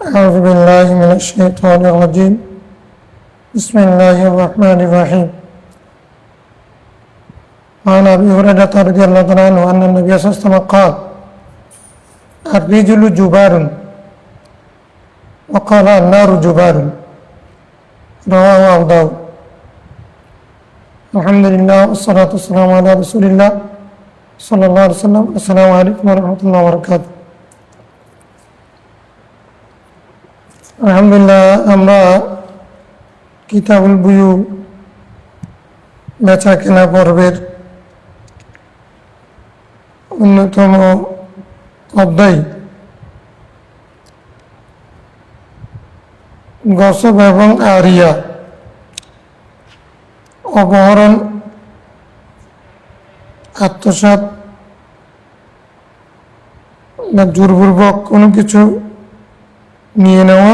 أعوذ بالله من الشيطان الرجيم بسم الله الرحمن الرحيم عن أبي هريرة رضي الله عنه أن النبي صلى الله عليه وسلم قال الرجل جبار وقال النار جبار رواه أبو داود. الحمد لله والصلاة والسلام على رسول الله صلى الله عليه وسلم. السلام عليكم ورحمة الله وبركاته. আলহামদুলিল্লাহ, আমরা কিতাবুল বুয়ু বেচা কেনা পর্বের অন্যতম অধ্যায় গসব এবং আরিয়া, অপহরণ, আত্মসাৎ বা জোরপূর্বক কোনো কিছু নিয়ে নেওয়া।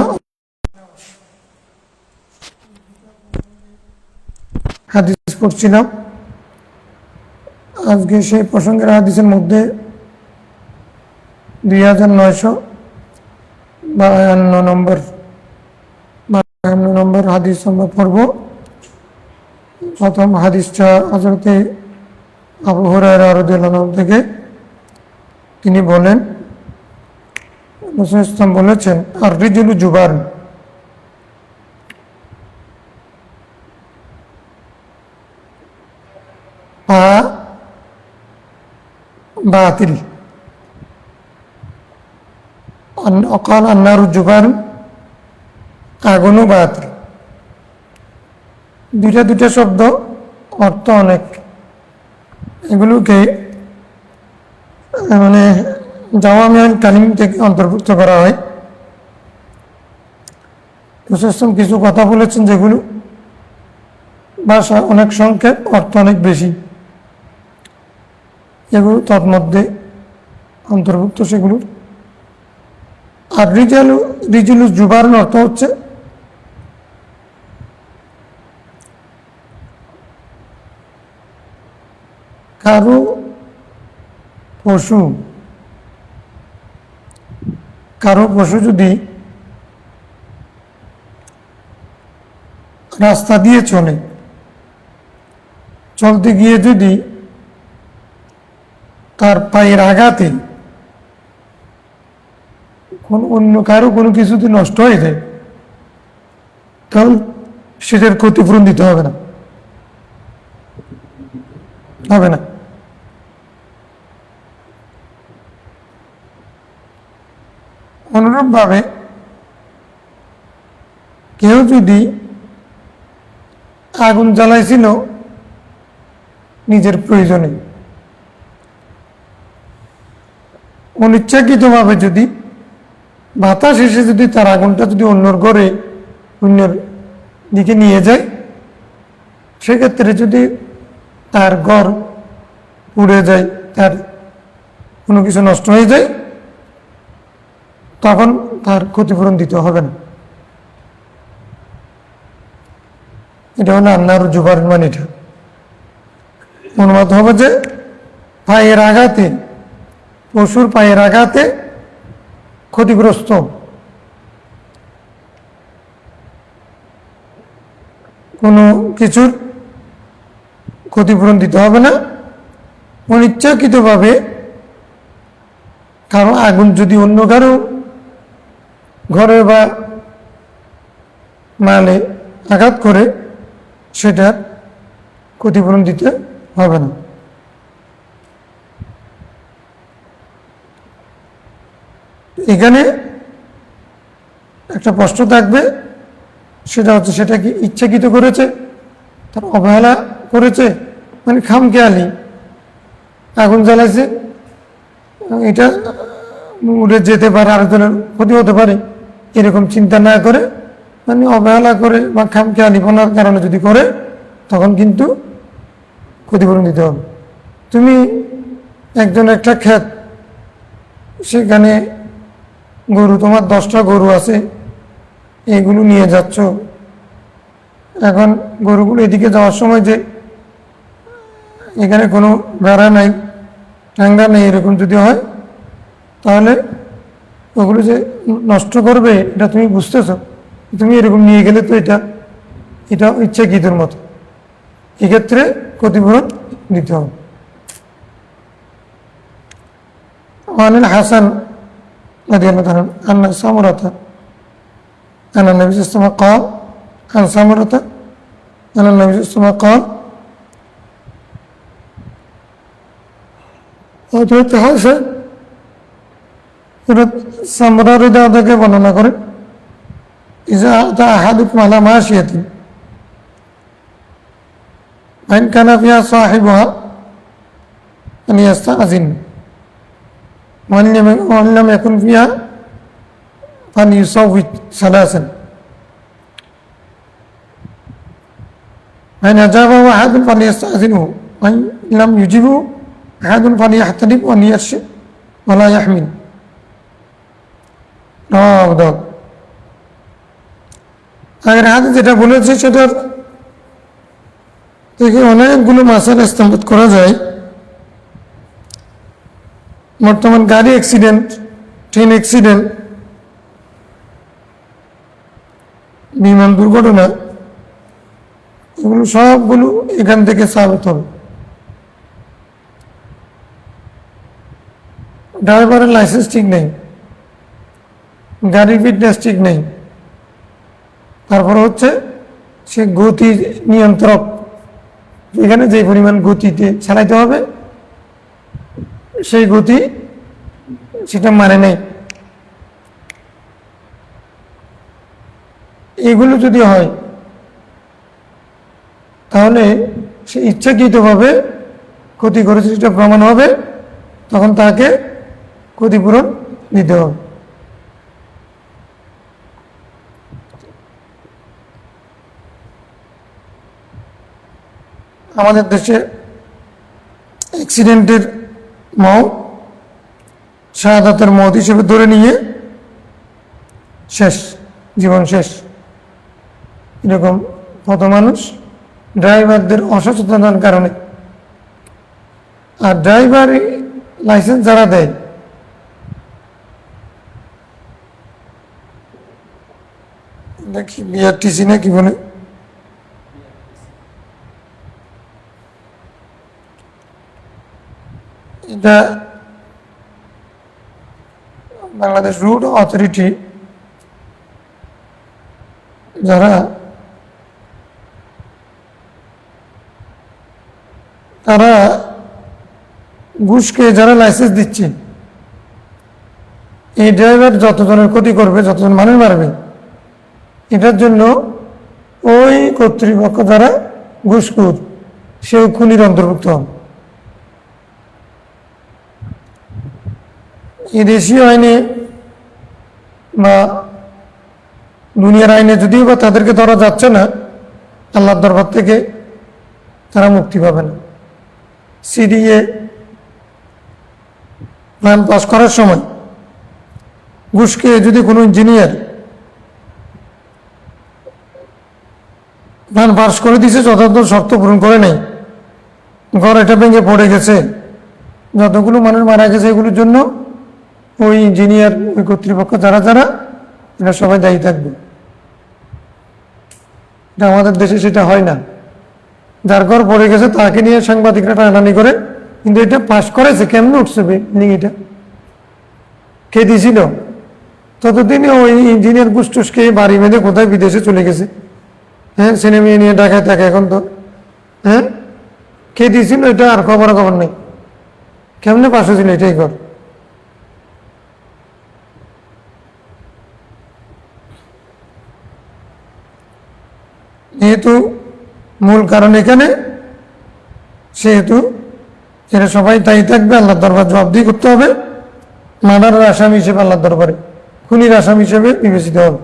হাদিস পড়ছিলাম, আজকে সেই প্রসঙ্গের হাদিসের মধ্যে 2952 নম্বর হাদিস আমরা পড়ব। প্রথম হাদিসটা হযরতে আবু হুরায়রা রাদিয়াল্লাহু আনহু থেকে। তিনি বলেন, রাসূল সাল্লাল্লাহু বলেছেন, আর রিজলু জুবার, পা বাতিল। অকাল আন্নারু জুবার, আগুনও বাতিল। দুইটা শব্দ, অর্থ অনেক। এগুলোকে মানে জাওয়ামিউল কালিম থেকে অন্তর্ভুক্ত করা হয়। রাসূল কিছু কথা বলেছেন যেগুলো ভাষা অনেক সংক্ষেপ, অর্থ অনেক বেশি। এগুলো তন্মধ্যে অন্তর্ভুক্ত সেগুলোর। আর রিজুলু জুবার অর্থ হচ্ছে কারো পশু যদি রাস্তা দিয়ে চলতে গিয়ে যদি তার পায়ের আঘাতে অন্য কারো কোনো কিছু যদি নষ্ট হয়ে যায়, তাহলে সেটার ক্ষতিপূরণ দিতে হবে না। অনুরূপভাবে কেউ যদি আগুন জ্বালাইছিল নিজের প্রয়োজনে, অনিচ্ছাকৃতভাবে যদি বাতাস এসে যদি তার আগুনটা যদি অন্যর ঘরে অন্যের দিকে নিয়ে যায়, সেক্ষেত্রে যদি তার ঘর পুড়ে যায়, তার কোনো কিছু নষ্ট হয়ে যায়, তখন তার ক্ষতিপূরণ দিতে হবে না। এটা হলো আন্নারু জুবার, মানে এটা অনুবাদ হবে যে পায়ের আঘাতে, পশুর পায়ের আঘাতে ক্ষতিগ্রস্ত কোনো কিছুর ক্ষতিপূরণ দিতে হবে না। অনিচ্ছাকৃতভাবে কারো আগুন যদি অন্য কারো ঘরে বা মালে আঘাত করে, সেটার ক্ষতিপূরণ দিতে হবে না। এখানে একটা প্রশ্ন থাকবে, সেটা হচ্ছে সেটা কি ইচ্ছাকৃত করেছে, তার অবহেলা করেছে, মানে খামখেয়ালি আগুন জ্বালাইছে, এটা উড়ে যেতে পারে, আরেকজনের ক্ষতি হতে পারে, এরকম চিন্তা না করে, মানে অবহেলা করে বা খামখেয়ালিপনার কারণে যদি করে, তখন কিন্তু ক্ষতিপূরণ দিতে হবে। তুমি একজন একটা ক্ষেত, সেখানে গরু, তোমার 10টা গরু আছে, এগুলো নিয়ে যাচ্ছ। এখন গরুগুলো এদিকে যাওয়ার সময় যে এখানে কোনো বেড়া নাই, টাঙ্গা নেই, এরকম যদি হয়, তাহলে ওগুলো যে নষ্ট করবে এটা তুমি বুঝতেছো, তুমি এরকম নিয়ে গেলে তো এটা এটা ইচ্ছাকৃতর মতো, এক্ষেত্রে ক্ষতিপূরণ দিতে হবে। وعن الحسن رضي الله عنه أن سمرة أن النبي صلى الله عليه وسلم قال عن سمرة أن النبي صلى الله عليه وسلم قال হযরত হাসান সামরা রাদিয়াল্লাহু থেকে বর্ণনা করেন, ইজা আতা আহাদুকুম আলা মাশিয়াতিন ফাইন কানা ফিহা সাহিবুহা ফালিয়াস্তাযিন وأن لم يكن فيها فليصوت ثلاثا فإن أجابه أحد فليستأذنه وإن لم يجبه أحد فليحترم وليرشد ولا يحمل رواه أبو داود। আগের হাদিস যেটা বলেছে সেটার থেকে অনেকগুলো মাসালা ইস্তেমবাদ করা যায়। বর্তমান গাড়ি অ্যাক্সিডেন্ট, ট্রেন অ্যাক্সিডেন্ট, বিমান দুর্ঘটনা, এগুলো সবগুলো এখান থেকে সাবিত হবে। ড্রাইভারের লাইসেন্স ঠিক নেই, গাড়ির ফিটনেস ঠিক নেই, তারপরে হচ্ছে সে গতি নিয়ন্ত্রক, এখানে যে পরিমাণ গতিতে চালাইতে হবে সেই গতি সেটা মানে নেই, এগুলো যদি হয় তাহলে সে ইচ্ছাকৃতভাবে ক্ষতি করেছে সেটা প্রমাণ হবে, তখন তাকে ক্ষতিপূরণ দিতে হবে। আমাদের দেশে অ্যাক্সিডেন্টের মত শাহাদাতের মত হিসেবে ধরে নিয়ে শেষ, জীবন শেষ, এরকম কত মানুষ ড্রাইভারদের অসচেতনতার কারণে। আর ড্রাইভার লাইসেন্স যারা দেয় নাকি বিআরটিসি না কি বলে, এটা বাংলাদেশ রোড অথরিটি, যারা তারা ঘুষকে যারা লাইসেন্স দিচ্ছে, এই ড্রাইভার যতজনের ক্ষতি করবে, যতজন মানুষ মারবে, এটার জন্য ওই কর্তৃপক্ষ যারা ঘুষখোর সেও খুনির অন্তর্ভুক্ত হন। এই দেশীয় আইনে বা দুনিয়ার আইনে যদিও বা তাদেরকে ধরা যাচ্ছে না, আল্লাহর দরবার থেকে তারা মুক্তি পাবে না। সিডিএ প্ল্যান পাস করার সময় ঘুষকে যদি কোনো ইঞ্জিনিয়ার প্ল্যান পাস করে দিয়েছে, যথাযথ শর্ত পূরণ করে নেই, ঘর এটা ভেঙে পড়ে গেছে, যতগুলো মানুষ মারা গেছে এগুলোর জন্য ওই ইঞ্জিনিয়ার, ওই কর্তৃপক্ষ যারা যারা এরা সবাই দায়ী থাকবে। এটা আমাদের দেশে সেটা হয় না, যার ঘর পড়ে গেছে তাকে নিয়ে সাংবাদিকরা টানাটানি করে, কিন্তু এটা পাস করেছে কেমন উঠছে এটা কে দিয়েছিল, ততদিনে ওই ইঞ্জিনিয়ার গুসটুসকে বাড়ি বেঁধে কোথায় বিদেশে চলে গেছে। হ্যাঁ, ছেলে মেয়ে নিয়ে ঢাকায় থাকে এখন তো। হ্যাঁ, কে দিয়েছিল এটা আর খবর নেই, কেমনে পাশ হয়েছিল এটাই ঘর। যেহেতু মূল কারণ এখানে, সেহেতু এরা সবাই তাই থাকবে, আল্লাহর দরবার জবাবদিহি করতে হবে, মার্ডারের আসামি হিসেবে আল্লাহর দরবারে খুনির আসামি হিসেবে বিবেচিত হবে।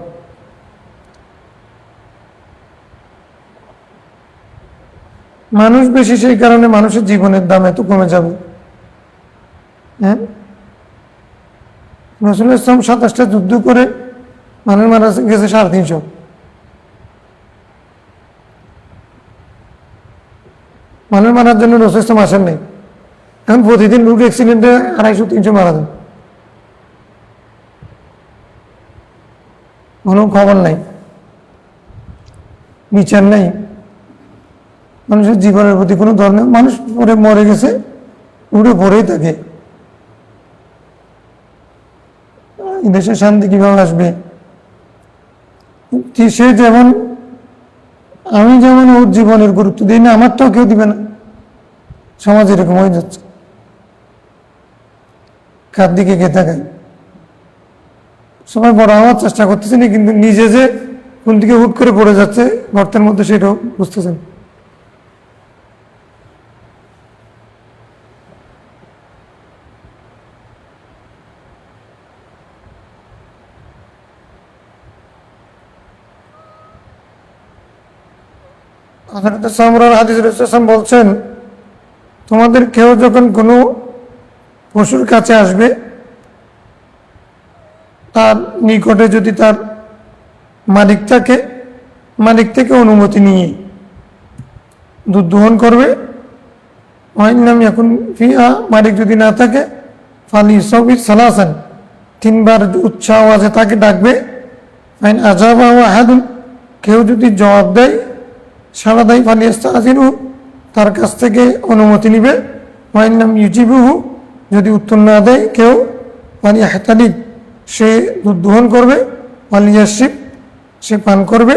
মানুষ বেশি, সেই কারণে মানুষের জীবনের দাম এত কমে যাবে। হ্যাঁ, রাসূল ইসলাম 27টা যুদ্ধ করে মানুষ মারা গেছে 350। মানুষ মারার জন্য রাসূল ইসলাম আসেন নাই। এখন প্রতিদিন রোড অ্যাক্সিডেন্টে 250-300 মারা যায়। কোনো খবর নাই, বিচার নেই, মানুষের জীবনের প্রতি কোনো ধরনের, মানুষ পরে মরে গেছে উড়ে পড়েই থাকে। দেশে শান্তি কিভাবে আসবে? সে যেমন, আমি যেমন ওর জীবনের গুরুত্ব দিই না, আমারটাও কেউ দিবে না। সমাজ এরকম হয়ে যাচ্ছে, কার দিকে কে তাকায়। সবাই বড় হওয়ার চেষ্টা করতেছে না, কিন্তু নিজে যে কোন দিকে হুট করে পড়ে যাচ্ছে গর্তের মধ্যে, সেটাও বুঝতেছেন। হযরত সামরার হাদিস রাসূল বলছেন, তোমাদের কেউ যখন কোনো পশুর কাছে আসবে, তার নিকটে যদি তার মালিক থাকে, মালিক থেকে অনুমতি নিয়ে দুধ দোহন করবে। ওয়াইন্নাম এখন ফিহা, মালিক যদি না থাকে, ফালি সবির সালাসান, তিনবার উচ্চ আওয়াজে তাকে ডাকবে। আইন আজাবা আহাদুন, কেউ যদি জবাব দেয়, সাড়া দেয়, ফালি ইস্তাযিনু, তার কাছ থেকে অনুমতি নিবে। ওয়াইন্নাম ইউজিবুহু, যদি উত্তর না দেয় কেউ, ফালি ইহতালিব, সে দুধ দোহন করবে। ফালি ইয়াশরিব, সে পান করবে।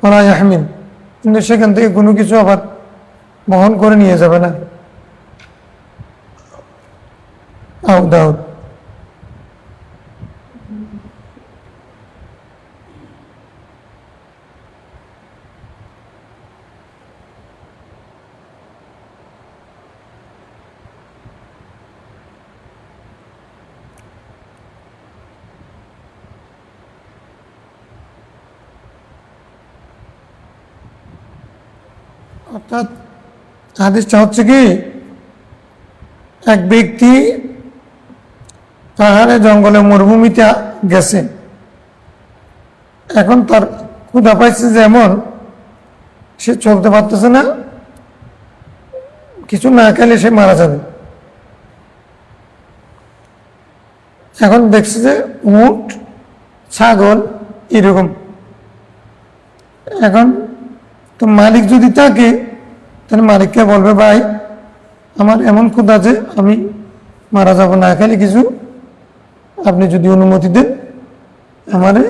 ওয়ালা ইয়াহমিল, কিন্তু সেখান থেকে কোনো কিছু আবার বহন করে নিয়ে যাবে না। আবু দাউদ। অর্থাৎ হাদিসটা হচ্ছে কি, এক ব্যক্তি পাহাড়ে জঙ্গলে মরুভূমিতে গেছে, এখন তার ক্ষুধা পাইছে, যেমন সে চলতে পারতেছে না, কিছু না খেলে সে মারা যাবে। এখন দেখছে যে উট, ছাগল এরকম। এখন তো মালিক যদি থাকে, তাহলে মালিককে বলবে, ভাই আমার এমন ক্ষুধা যে আমি মারা যাব না খেলে কিছু, আপনি যদি অনুমতি দেন আমারে,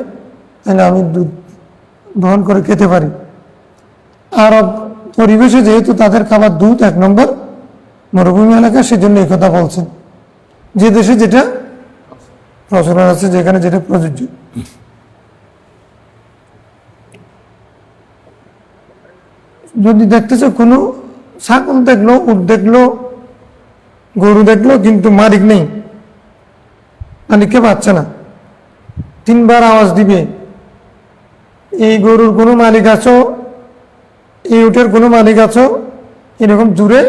তাহলে আমি দুধ দহন করে খেতে পারি। আরব পরিবেশে যেহেতু তাদের খাবার দুধ, এক নম্বর মরুভূমি এলাকা, সেজন্য এই কথা বলছেন। যে দেশে যেটা প্রচলন আছে, যেখানে যেটা প্রযোজ্য। যদি দেখতেছে কোনো ছাগল দেখলো, উট দেখলো, গরু দেখলো, কিন্তু মালিক নেই, মালিককে পাচ্ছে না, তিনবার আওয়াজ দিবে, এই গরুর কোনো মালিক আছো, এই উটের কোনো মালিক আছো, এরকম জুড়ে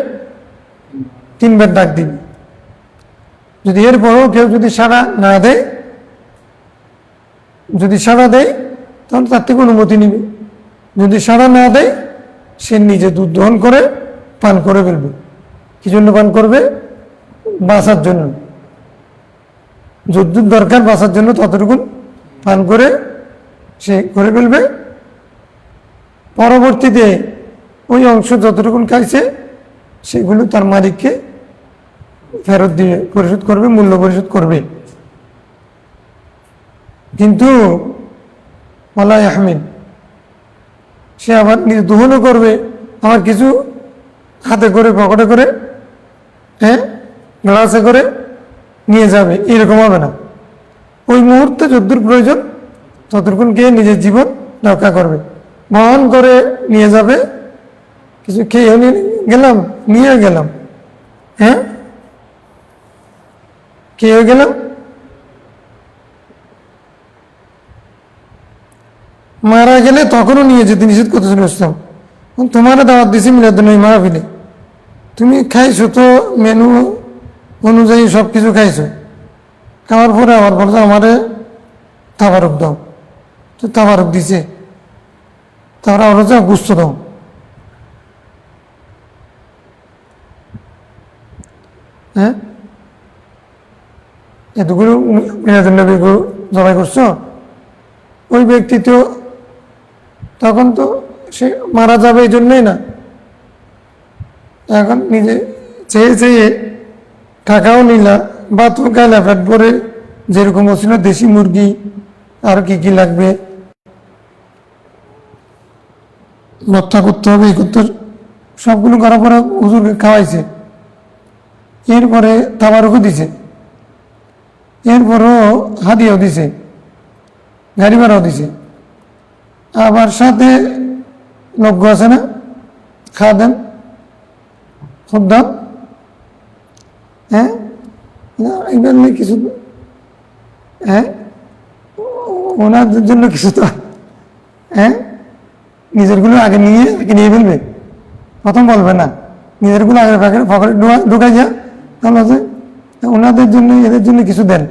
তিনবার ডাক দিবে। যদি এরপরও কেউ যদি সাড়া না দেয়, যদি সাড়া দেয় তাহলে তার থেকে অনুমতি নিবে। যদি সাড়া না দেয়, সে নিজে দুধ দহন করে পান করে ফেলবে। কি জন্য পান করবে? বাঁচার জন্য। যদ্দূর দরকার বাঁচার জন্য ততটুকু পান করে সে করে ফেলবে। পরবর্তীতে ওই অংশ যতটুকু খাইছে সেগুলো তার মালিককে ফেরত দিয়ে পরিশোধ করবে, মূল্য পরিশোধ করবে। কিন্তু ওয়ালা ইয়াহমিল, সে আবার নিজে দোহনও করবে, আবার কিছু হাতে করে, পকেটে করে, গ্লাসে করে নিয়ে যাবে, এরকম হবে না। ওই মুহূর্তে যদ্দূর প্রয়োজন ততক্ষণ গিয়ে নিজের জীবন রক্ষা করবে, বহন করে নিয়ে যাবে। কিছু খেয়ে গেলাম, নিয়ে গেলাম, খেয়ে গেলাম, মারা গেলে তখনও নিয়ে যেতে নিষেধ করতেছিল ইসলাম। তোমার দাওয়াত দিছি মিলাদুন্নবী মাহফিলে, তুমি খাইছো তো মেনু অনুযায়ী সব কিছু খাইছো, খাওয়ার পরে আবার বলছো আমারে তাবারক দাও, তো তাবারক দিছে, তারপরে আবার হচ্ছে গুস্ত দাও। এতগুলো মিলাদুন্নবী জবাই করছো, ওই ব্যক্তি তো তখন তো সে মারা যাবে এই জন্যই না, এখন নিজে চেয়ে চেয়ে টাকাও নিলা বা তো গাইলা ফ্যাট ভরে যেরকম ছিল দেশি মুরগি আর কি কি লাগবে রক্ষা করতে হবে এই করতে সবগুলো করার পরে হুজুরকে খাওয়াইছে, এরপরে তাবারুকও দিছে, এরপরও হাদিয়াও দিছে, গাড়ি ভাড়াও দিছে, আবার সাথে লজ্ঞ আছে না, খা দেন খুব দাম, হ্যাঁ এবার কিছু, হ্যাঁ ওনাদের জন্য কিছু তো, হ্যাঁ নিজেরগুলো আগে নিয়ে ফেলবে, প্রথম বলবে না, নিজেরগুলো আগে পকেটে ঢুকাই যা, তাহলে যে ওনাদের জন্য এদের জন্য কিছু দেন,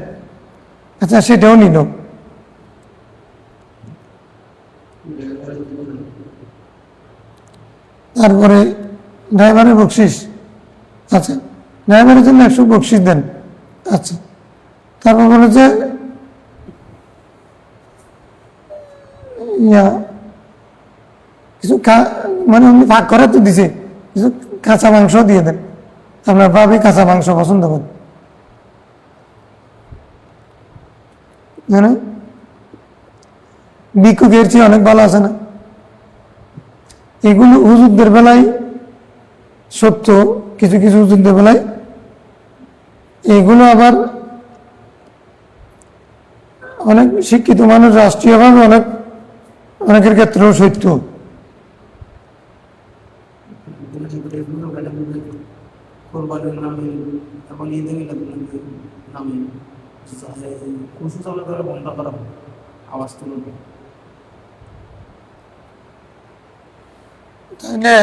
আচ্ছা সেটাও নিল। তারপরে ড্রাইভারের বকশিস, আচ্ছা ড্রাইভারের জন্য 100 বকশিস দেন, আচ্ছা তারপর বলেছে কিছু মানে উনি ভাগ করে তো দিছে, কিছু কাঁচা মাংস দিয়ে দেন, আপনার ভাবি কাঁচা মাংস পছন্দ করেন, জানেন ভিক্ষুকের চেয়ে অনেক ভালো আছে না। এগুলো হুজুরদের বেলায় সত্য, কিছু কিছু হুজুরদের বেলায় এগুলো আবার অনেক শিক্ষিত মানুষ রাষ্ট্রীয়ভাবে অনেকের ক্ষেত্রেও সত্য। তাহলে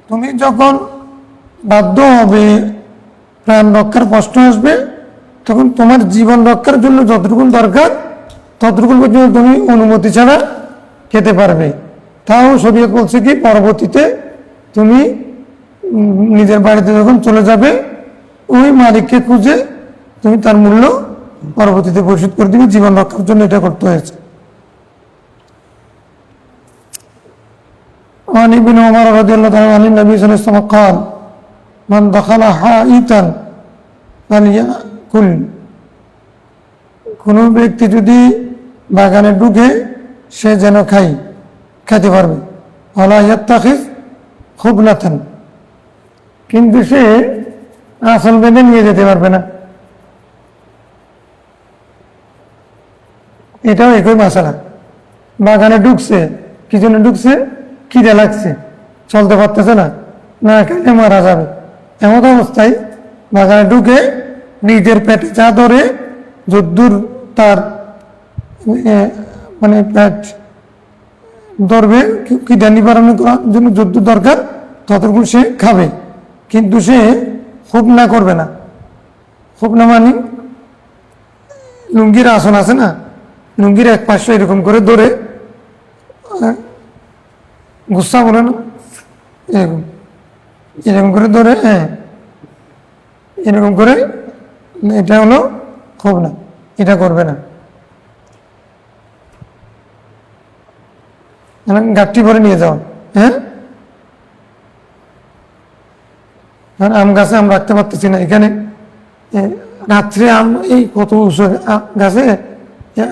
তুমি যখন বাধ্য হবে, প্রাণ রক্ষার প্রশ্ন আসবে, তখন তোমার জীবন রক্ষার জন্য যতটুকু দরকার ততটুকু পর্যন্ত তুমি অনুমতি ছাড়া খেতে পারবে। তাও শরীয়ত বলছে কি পরবর্তীতে তুমি নিজের বাড়িতে যখন চলে যাবে ওই মালিককে খুঁজে তুমি তার মূল্য পরবর্তীতে পরিশোধ করে দিবে, জীবন রক্ষার জন্য এটা করতে হয়েছে। وعن ابن عمر رضي الله تعالى عن النبي صلى الله عليه وسلم قال من دخل حائطا فليأكل, কোনো ব্যক্তি যদি বাগানে ঢুকে সে যেন খাইতে পারবে, ওয়ালা ইয়াত্তাখিজ খুবনাতান, কিন্তু সে আসল বেঁধে নিয়ে যেতে পারবে না। এটাও একই মশলা, বাগানে ঢুকছে, কি জন্য ঢুকছে, খিদে লাগছে, চলতে পারতেছে না, না খেলে মারা যাবে, এমন অবস্থায় বাগানে ঢুকে নিজের পেটে চা ধরে যদ্দূর তার মানে পেট ধরবে, খিদা নিবারণ করার জন্য যদ্দূর দরকার ততটুকু সে খাবে, কিন্তু সে খুব না করবে না। খুব না মানে লুঙ্গির আসন আছে না, লুঙ্গির এক পাশে এরকম করে ধরে গুসা বলে না, এরকম এরকম করে ধরে, হ্যাঁ এরকম করে, এটা হলো খুব না, এটা করবে না। গাঠটি ভরে নিয়ে যাও, হ্যাঁ আম গাছে আম রাখতে পারতেছি না, এখানে রাত্রে আম এই কত উঁচু গাছে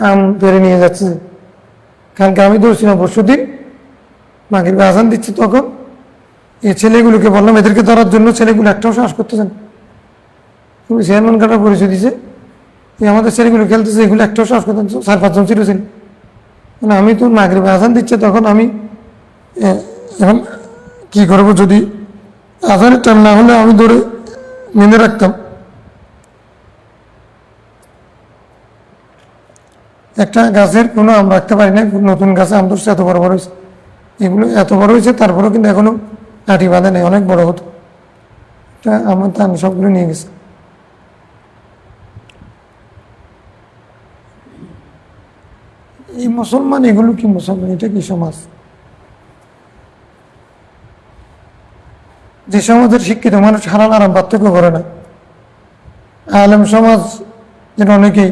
আম পেরে নিয়ে যাচ্ছে। কালকে আমি ধরছিলাম পরশুদিন, মাগরিবে আজান দিচ্ছে, তখন এই ছেলেগুলোকে বললাম এদেরকে ধরার জন্য, ছেলেগুলো একটাও সাহস করতেছেন, চেয়ারম্যান কাটার পরিচয় দিছে, আমাদের ছেলেগুলো খেলতেছে, এগুলো একটাও সাহস করতেন, 4-5 জন ছিল। মানে আমি তো মাগরিবে আজান দিচ্ছে, তখন আমি এখন কি করবো, যদি আজানের টাইম না হলে আমি ধরে বেঁধে রাখতাম। একটা গাছের কোনো আম রাখতে পারি না, নতুন গাছে আম ধরছে, এত বড় বড় হয়েছে, এগুলো এত বড় হয়েছে, তারপরেও কিন্তু এখনো আটি বাঁধে নেই, অনেক বড় হতো, আমার ধান সবগুলো নিয়ে গেছে। এই মুসলমান, এগুলো কি মুসলমান, এটা কি সমাজ? যে সমাজের শিক্ষিত মানুষ হালাল হারাম পার্থক্য করে না, আলেম সমাজ যেন অনেকেই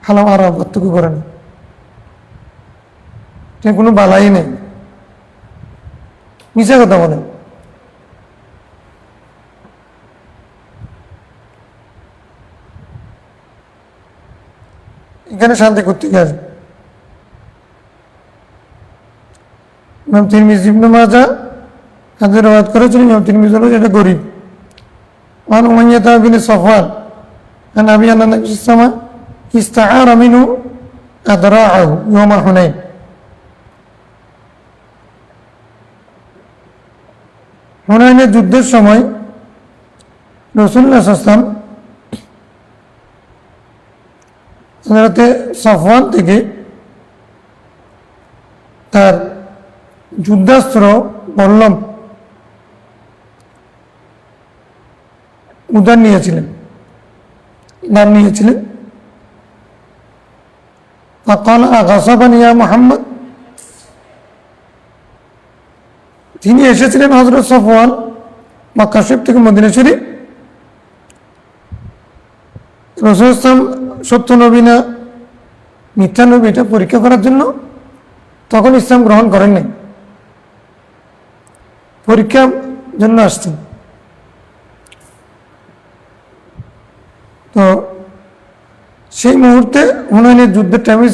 হালাল হারাম পার্থক্য করে না, সে কোনো বালাই নেই, মিশা কথা বলে। এখানে শান্তি করতে গেছে ইমাম তিরমিজি ইবনে মাজাহ হাদিস রওয়ায়াত করেছেন। ইমাম তিরমিজি হলো এটা গরীব। আন উমাইয়া বিন সাফওয়ান আন আবি আন নবী সাল্লাল্লাহু আলাইহি ওয়াসাল্লাম ইস্তাআরা মিনহু আদরাআহু ইয়াওমা হুনাইন। হুনাইনের যুদ্ধের সময় রাসূলুল্লাহ সাল্লাল্লাহু আলাইহি ওয়াসাল্লাম হযরত সাফওয়ান থেকে তার যুদ্ধাস্ত্র বল্লম উদার নিয়েছিলেন, দান নিয়েছিলেন। فقال أغصبني يا محمد, তিনি এসেছিলেন হযরত সাফওয়ান মক্কা শরীফ থেকে মদিনা শরীফ। রাসূল সাল্লাল্লাহু আলাইহি ওয়াসাল্লাম সত্য নবী না মিথ্যা নবী এটা পরীক্ষা করার জন্য তখন ইসলাম গ্রহণ করেন নাই, পরীক্ষার জন্য আসছেন। তো সেই মুহূর্তে হুনাইনের যুদ্ধের টাইমে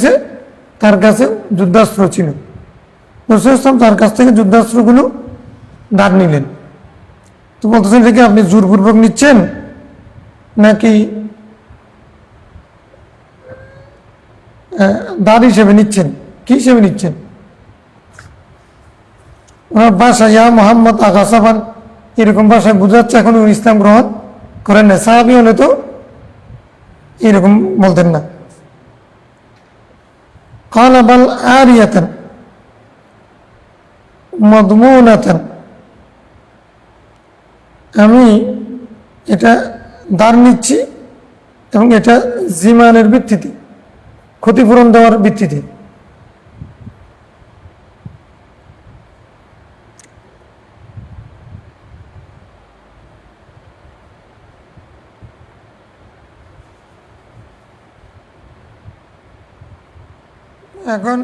তার কাছে যুদ্ধাস্ত্র ছিল। রাসূল ইসলাম তার কাছ থেকে যুদ্ধাস্ত্রগুলো ধার নিলেন। তো বলতেছেন এটা কি আপনি জোরপূর্বক নিচ্ছেন নাকি দান হিসেবে নিচ্ছেন, কি হিসেবে নিচ্ছেন? ওনার ভাষা ইয়া মোহাম্মদ আগাসাবান এরকম ভাষায় বোঝাচ্ছে এখন উনি ইসলাম গ্রহণ করেন না। সাহাবী হলে তো এরকম বলতেন না। قال بل عارية مضمونة, আমি এটা দান নিচ্ছি এবং এটা জিমানের ভিত্তিতে, ক্ষতিপূরণ দেওয়ার ভিত্তিতে। এখন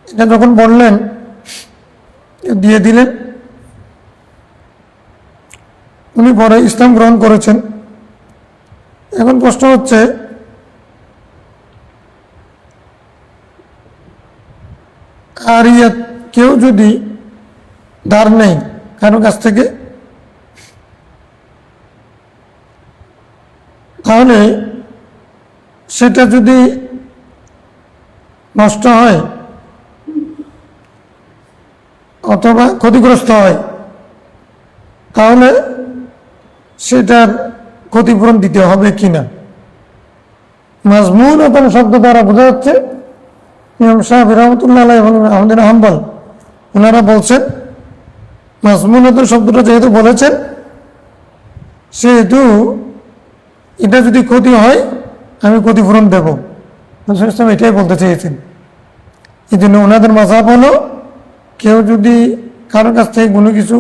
এটা যখন বললেন দিয়ে দিলেন, উনি পরে ইসলাম গ্রহণ করেছেন। এখন প্রশ্ন হচ্ছে আর কেউ যদি ধার নেই কারো কাছ থেকে, তাহলে সেটা যদি নষ্ট হয় অথবা ক্ষতিগ্রস্ত হয় তাহলে সেটার ক্ষতিপূরণ দিতে হবে কিনা। মাজমুন আপনার শব্দ দ্বারা বোঝা যাচ্ছে ইমাম শাফি রহমতুল্লাহ আলাইহি এবং আহমদ বিন হাম্বল ওনারা বলছেন মাজমুনাতুন শব্দটা যেহেতু বলেছেন সেহেতু এটা যদি ক্ষতি হয় আমি ক্ষতিপূরণ দেব, রাসূল ইসলাম এটাই বলতে চেয়েছেন। এই জন্য ওনাদের মাযহাব হলো কেউ যদি কারোর কাছ থেকে কোনো কিছু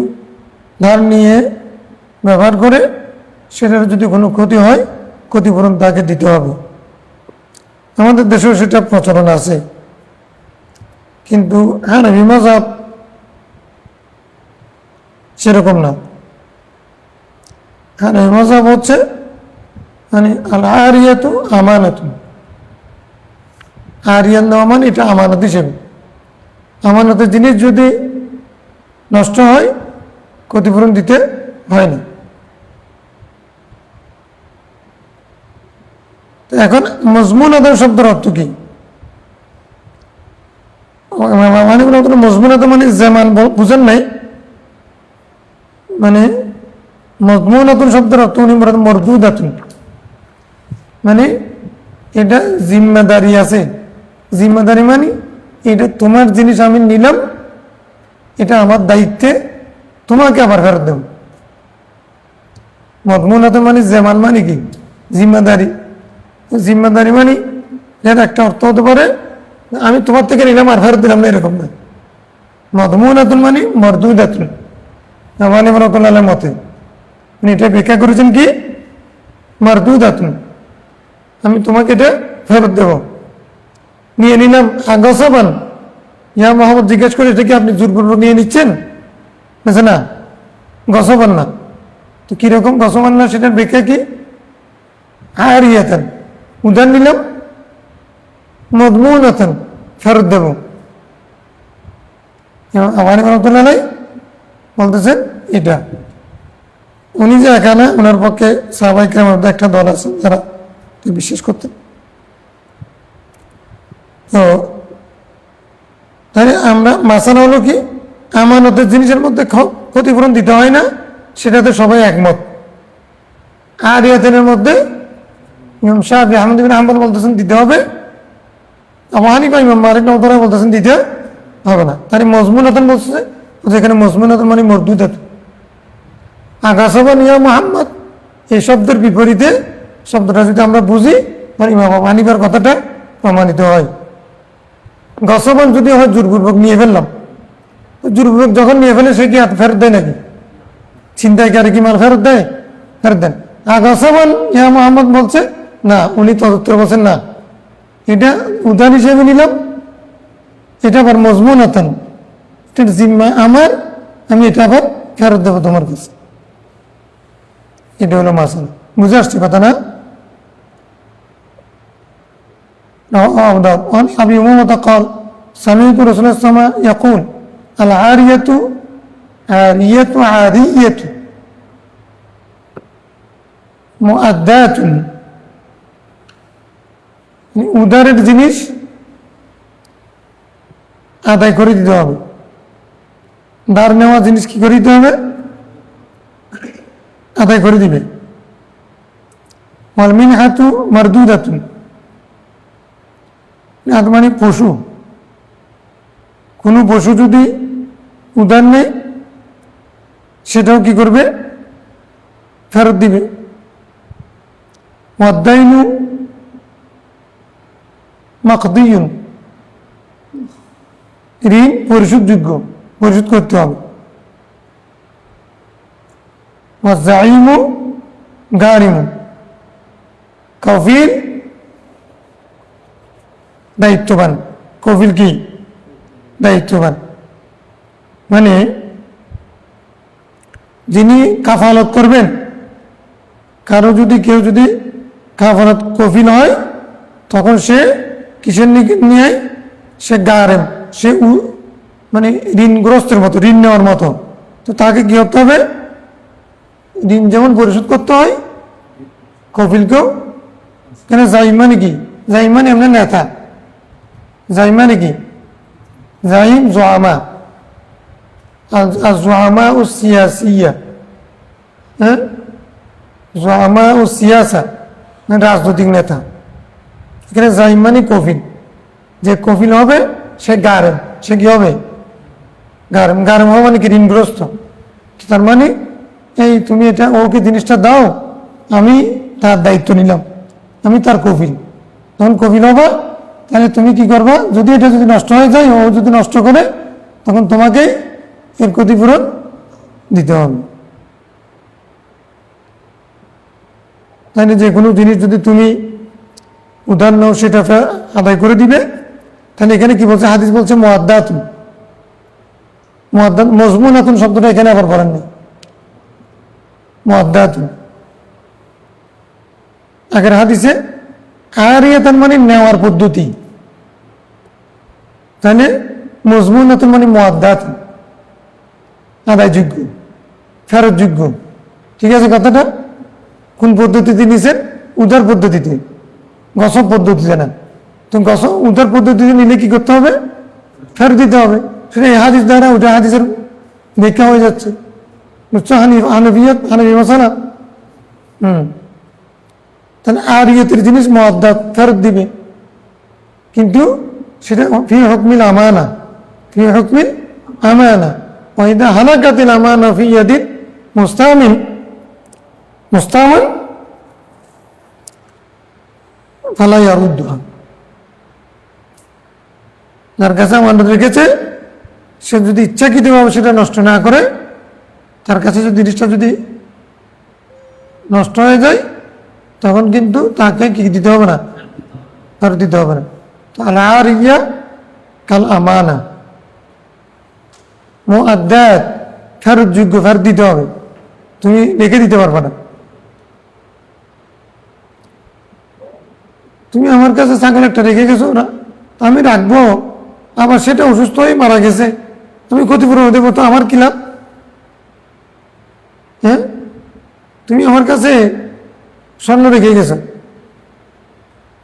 ধার নিয়ে ব্যবহার করে সেটার যদি কোনো ক্ষতি হয় ক্ষতিপূরণ তাকে দিতে হবে। আমাদের দেশেও সেটা প্রচলন আছে, কিন্তু হানাফি মাযহাব সেরকম না। হানাফি মাযহাব হচ্ছে মানে আল আরিয়াতু আমানাতুন, আরিয়ান দেওয়া মানে এটা আমানত হিসেবে, আমানতের জিনিস যদি নষ্ট হয় ক্ষতিপূরণ দিতে হয় না। এখন মজমুনাতের শব্দের অর্থ কি? মজমুনাত মানে যেমন বুঝেন নাই, মানে মজমুনাতুন শব্দের অর্থ উনি মরদুদাতুন, মানে এটা জিম্মাদারি আছে। জিম্মাদারি মানে এটা তোমার জিনিস আমি নিলাম, এটা আমার দায়িত্বে, তোমাকে আবার ফেরত দেব। মজমুনাত মানে যেমন মানে কি জিম্মাদারি, জিম্মাদারি মানে এর একটা অর্থ হতে পারে আমি তোমার থেকে নিলাম আর ফেরত দিলাম না, এরকম না। মদমুনাতুন মানে মরদুদাতুন, মানে রহমাতুল্লাহ মতে উনি এটা ব্যাখ্যা করেছেন কি মরদুদাতুন, আমি তোমাকে এটা ফেরত দেব। নিয়ে নিলাম। গসবান, ইয়া মোহাম্মদ জিজ্ঞেস করে এটা কি আপনি জোরপূর্বক নিয়ে নিচ্ছেন? বুঝছে না, গসবান না। তো কিরকম গসবান না, সেটার ব্যাখ্যা কি? আরিয়াতান, উদার নিলাম, মদমুনাতান, ফেরত দেব। আমার রহমাতুল্লাহ বলতেছেন এটা। উনি যে একা না, ওনার পক্ষে সাহাবায়ে কেরামের মধ্যে একটা দল আছে যারা বিশ্বাস করতেন। তো তাহলে আমরা মাসালা হলো কি, আমানতের জিনিসের মধ্যে ক্ষতিপূরণ দিতে হয় না, সেটাতে সবাই একমত। আর ইয়াতেনের মধ্যে ইমাম শাফিঈ, আহমদ ইবনে হাম্বল বলতেছেন দিতে হবে, আবু হানিফা, ইমাম মালিক রাহমাতুল্লাহ বলতেছেন দিতে হবে না। তাহলে মজমুনাতান বলছে, যেখানে মজমুনাতান মানে মরদুদাতুন। আগাসাবান ইয়া মুহাম্মদ, এই শব্দের বিপরীতে শব্দটা যদি আমরা বুঝি, মানে ইমাম আবু হানিফার কথাটা প্রমাণিত হয়। গসবান যদি হয় জোরপূর্বক নিয়ে ফেললাম, জোরপূর্বক যখন নিয়ে ফেলে সে কি ফেরত দেয় নাকি? ছিনতাইকারী কি মাল ফেরত দেয়? ফেরত দেন। গসবান ইয়া মুহাম্মদ বলছে না, উনি তদুত্তর বলছেন না, এটা উদাহরণ হিসেবে নিলাম, এটা আবার মজমুনাতান, এটার জিম্মা আমার, আমি এটা আবার ফেরত দেবো তোমার কাছে। এটা হলো মাসালা। বুঝে আসছে কথা না? عن أبي أمامة قال سمعت رسول الله صلى الله عليه وسلم يقول العارية عارية عارية مؤدات, উদারের জিনিস আদায় করে দিতে হবে। ধার নেওয়া জিনিস কি করে দিতে হবে? আদায় করে দিবে। ওয়াল মিনহাতু মারদুদাতুন, মানে পশু, কোনো পশু যদি উদার নেই সেটাও কি করবে? ফেরত দিবে। ওয়াদাইনু মাকদিয়ুন, ঋণ পরিশোধযোগ্য, পরিশোধ করতে হবে। ওয়াজাইমু গারিমু, কফিল দায়িত্ববান। কফিল কি? দায়িত্ববান। মানে যিনি কাফালত করবেন, কারো যদি কেউ যদি কাফালত কফিল হয়, তখন সে কিসের নিয়ে? সে গারেম, সে মানে ঋণগ্রস্তের মতো, ঋণ নেওয়ার মতো। তো তাকে কি করতে হবে? ঋণ যেমন পরিশোধ করতে হয়, কফিলকেও। কেন? জাইম মানে কি? জাইম মানে এমনি নেতা। জাইম মানে কি? জাইম জোয়ামা, জোয়ামা ও সিয়াসিয়া, হ্যাঁ, জোয়ামা ও সিয়াসা, রাজনৈতিক নেতা। এখানে জাইম মানে কফিল। যে কফিল হবে সে গারেম, সে কি হবে? গারেম। গারেম হবে মানে কি? ঋণগ্রস্ত। তার মানে এই তুমি এটা ওকে জিনিসটা দাও, আমি তার দায়িত্ব নিলাম, আমি তার কফিল। তখন কফিল হবা, তাহলে তুমি কি করবা? যদি এটা যদি নষ্ট হয়ে যায়, ও যদি নষ্ট করে, তখন তোমাকে এর ক্ষতিপূরণ দিতে হবে। তাহলে যে কোনো জিনিস যদি তুমি উধার নাও, সেটা আদায় করে দিবে। তাহলে এখানে কি বলছে? হাদিস বলছে মুআদ্দাতুন। মুআদ্দাত, মজমুনাতুন শব্দটা এখানে আবার বলেননি, মুআদ্দাতুন। আগের হাদিসে আরিয়াতান মানে নেওয়ার পদ্ধতি, তাহলে মজমুনাতুন মানে মুআদ্দাতুন, আদায়যোগ্য, ফেরতযোগ্য। ঠিক আছে কথাটা? কোন পদ্ধতিতে নিছেন? উদার পদ্ধতিতে, গসব পদ্ধতিতে না। তো উদার পদ্ধতিতে নিলে কি করতে হবে? ফেরত দিতে হবে। সেটা এই হাদিস দ্বারা ওটা হাদিসের ব্যাখ্যা হয়ে যাচ্ছে। বুঝছো? হানফিয়াত, হানফি মাসালা। তাহলে আরিয়াতের জিনিস মুআদ্দাত, ফেরত দিবে, কিন্তু সেটা ফি হুকমিল আমানা, ফি হুকমিল আমানা। ওয়াইদা হালাকাতিল আমানা ফি ইয়াদিন মুস্তামিন, মুস্তামান ফালা ইয়ারুদ্দুহা, যার কাছে আমানত রেখেছে সে যদি ইচ্ছাকৃতভাবে সেটা নষ্ট না করে, তার কাছে যদি জিনিসটা যদি নষ্ট হয়ে যায় তখন কিন্তু তাকে কি দিতে হবে না, ফেরত দিতে হবে না। তো আর ইয়া কাল আমানা মুআদ্দাত, ফেরত যোগ্য, ফেরত দিতে হবে, তুমি রেখে দিতে পারবে না। তুমি আমার কাছে ছাগল একটা রেখে গেছো না, আমি রাখবো, আবার সেটা অসুস্থ হয়ে মারা গেছে, আমি ক্ষতিপূরণ দেবো, তো আমার কি লাভ? হ্যাঁ, তুমি আমার কাছে স্বর্ণ রেখে গেছো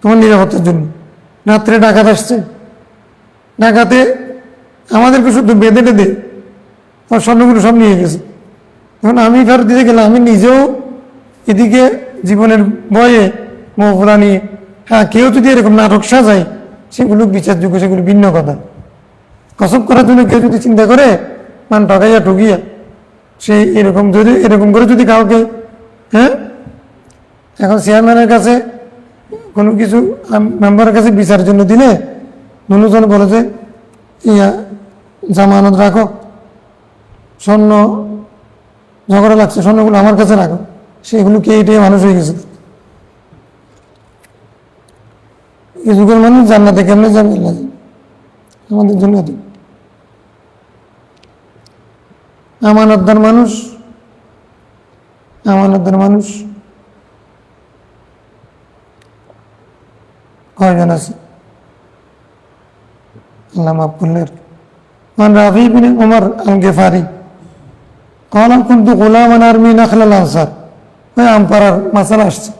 তোমার নিরাপত্তার জন্য, রাত্রে ডাকাত আসছে, ডাকাতে আমাদেরকে শুধু বেঁধে টেঁধে আমার স্বর্ণগুলো সব নিয়ে গেছে। এখন আমি ফেরত দিতে গেলাম, আমি নিজেও এদিকে জীবনের ভয়ে মোহরা নিয়ে, হ্যাঁ কেউ যদি এরকম নাটক সাজায় সেগুলো বিচারযোগ্য, সেগুলো ভিন্ন কথা। কসব করার জন্য কেউ যদি চিন্তা করে মান ঠকাইয়া ঠকিয়া সেই এরকম যদি এরকম করে যদি কাউকে, হ্যাঁ এখন চেয়ারম্যানের কাছে কোনো কিছু মেম্বারের কাছে বিচারের জন্য দিলে ন্যূনতম বলে যে ইয়া জামানত রাখো, স্বর্ণ ঝগড়া লাগছে, স্বর্ণগুলো আমার কাছে রাখো, সেগুলো কে এটাই মানুষ হয়ে গেছে। এই যুগের মানুষ জান্নাতে কেমনে যাবে আমাদের জন্য আমানতদার মানুষ, আমানতদার মানুষ কয়জন আছে আল্লাহ মাফ করলেন। মান রাফি বিন উমর আল গেফারি قال كنت غلاما ارمي نخل الانصار। ওই আম পাড়ার মাসালা আসছে,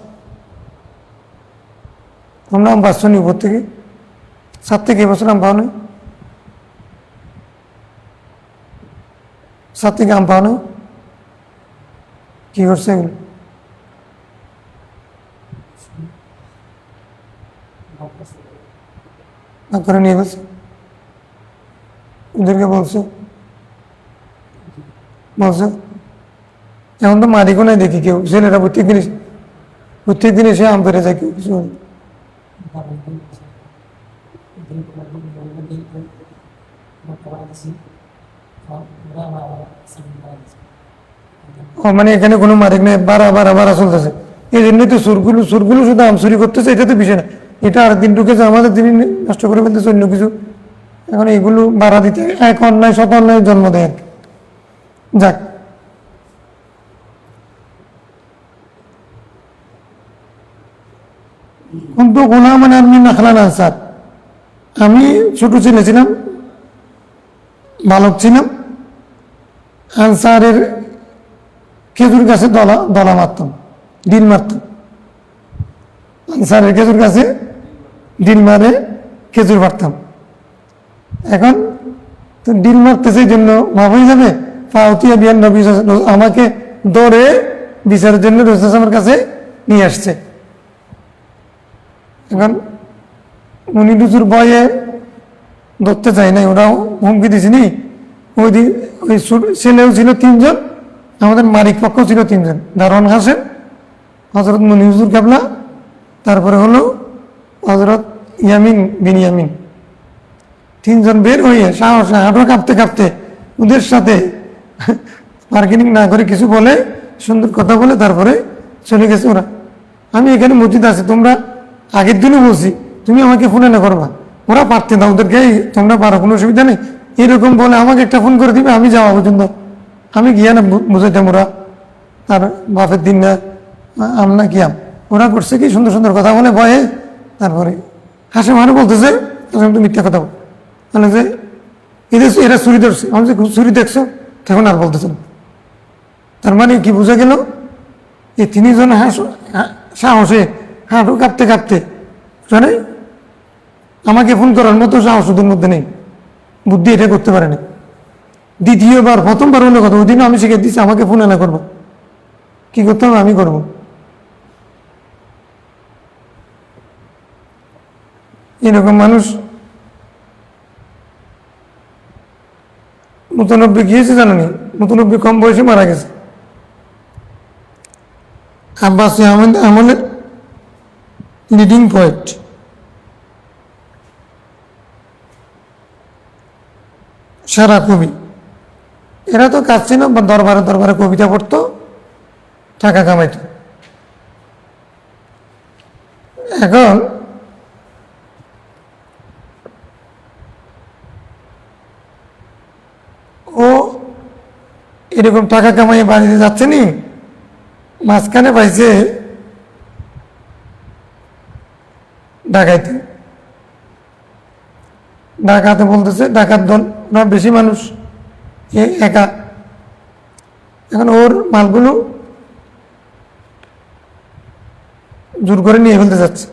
তোমরা আম পাচ্ছ নি উপর থেকে, 7 থেকে বছর আম পাও নাই, 7 থেকে আম পাও নাই, কি করছে এগুলো? করে নিয়ে গেছে, ওদেরকে বলছো এখন তো মালিকও নাই দেখি কেউ, ছেলেরা প্রত্যেক দিন এসে আম পেরে যায়, কেউ কিছু মানে এখানে কোনো মালিক নেই, বাড়া চলতেছে। এই জন্যই তো সুরগুলো শুধু আম চুরি করতেছে, এটা তো বিষয় না, এটা আর দিন ঢুকেছে আমাদের দিন নষ্ট করে ফেলতেছে অন্য কিছু। এখন এগুলো বাড়া দিতে এক অন্যায় শত অন্যায় জন্ম দেয় আর কি। যাক, কিন্তু গোলাম মানে আমি নাখলান আনসার, আমি ছোট ছেলে ছিলাম, বালক ছিলাম, আনসারের খেজুর গাছে দলা মারতাম, ডিল মারতাম, আনসারের খেজুর গাছে ডিল মারে খেজুর পারতাম। এখন তো ডিল মারতেছে এই জন্য মাফ হয়ে যাবে, ফাউতিয়া বিয়ান নবী আমাকে দৌড়ে বিচারের জন্য রসুলের কাছে নিয়ে আসছে। এখন উনি দুজুর ভয়ে ধরতে চাই নাই, ওরাও হুমকি দিছিনি। ওই ছেলেও ছিল 3 জন, আমাদের মালিক পক্ষ ছিল 3 জন, দারোয়ান হাসেন, হজরত মনি হুজুর কেবলা, তারপরে হলো হজরত ইয়ামিন বিন ইয়ামিন। 3 জন বের হয়ে সাহসে হাঁটো কাঁপতে কাঁপতে ওদের সাথে বার্গেনিং না করে কিছু বলে, সুন্দর কথা বলে তারপরে চলে গেছে ওরা। আমি এখানে মসজিদ আছি, তোমরা আগের দিনও বলছি তুমি আমাকে ফোনে না করবা, ওরা পারতে না, ওদেরকে তোমরা পারো, কোনো অসুবিধা নেই, এরকম বলে আমাকে একটা ফোন করে দিবে, আমি যাওয়া পর্যন্ত আমি গিয়া না বুঝাইতাম। ওরা তার বাপের দিন না আমরা গিয়াম, ওরা করছে কি সুন্দর সুন্দর কথা বলে ভয়ে, তারপরে হাসে মারে বলতেছে তো মিথ্যা কথা বল, মানে যে এরা চুরি ধরছে, আমি যে চুরি দেখছো, তখন আর বলতেছে না। তার মানে কি বোঝা গেল, এই 3 জন সাহসে হাঁটু কাঁপতে কাঁপতে জানে আমাকে ফোন করার মতো সাহস ওদের মধ্যে নেই, বুদ্ধি এটা করতে পারে না। দ্বিতীয়বার, প্রথমবার হলো কথা, ওই দিনও আমি শিখে দিচ্ছি আমাকে ফোন এনে করবো, কি করতে হবে আমি করবো। এরকম মানুষ 99 গিয়েছে জানেনি, 99 কম বয়সে মারা গেছে। আব্বাসী আমলের লিডিং পয়েন্ট। সেরা কবি। এরা তো কাজ ছিল বা দরবারে দরবারে কবিতা পড়তো, টাকা কামাইতো। এখন ও এরকম টাকা কামাই বাড়িতে যাচ্ছে নি, মাঝখানে পাইছে ডাকাইতে। ডাকাতে বলতেছে, ডাকাত দল না বেশি মানুষ, এ একা। এখন ওর মালগুলো জোর করে নিয়ে ফেলতে যাচ্ছে।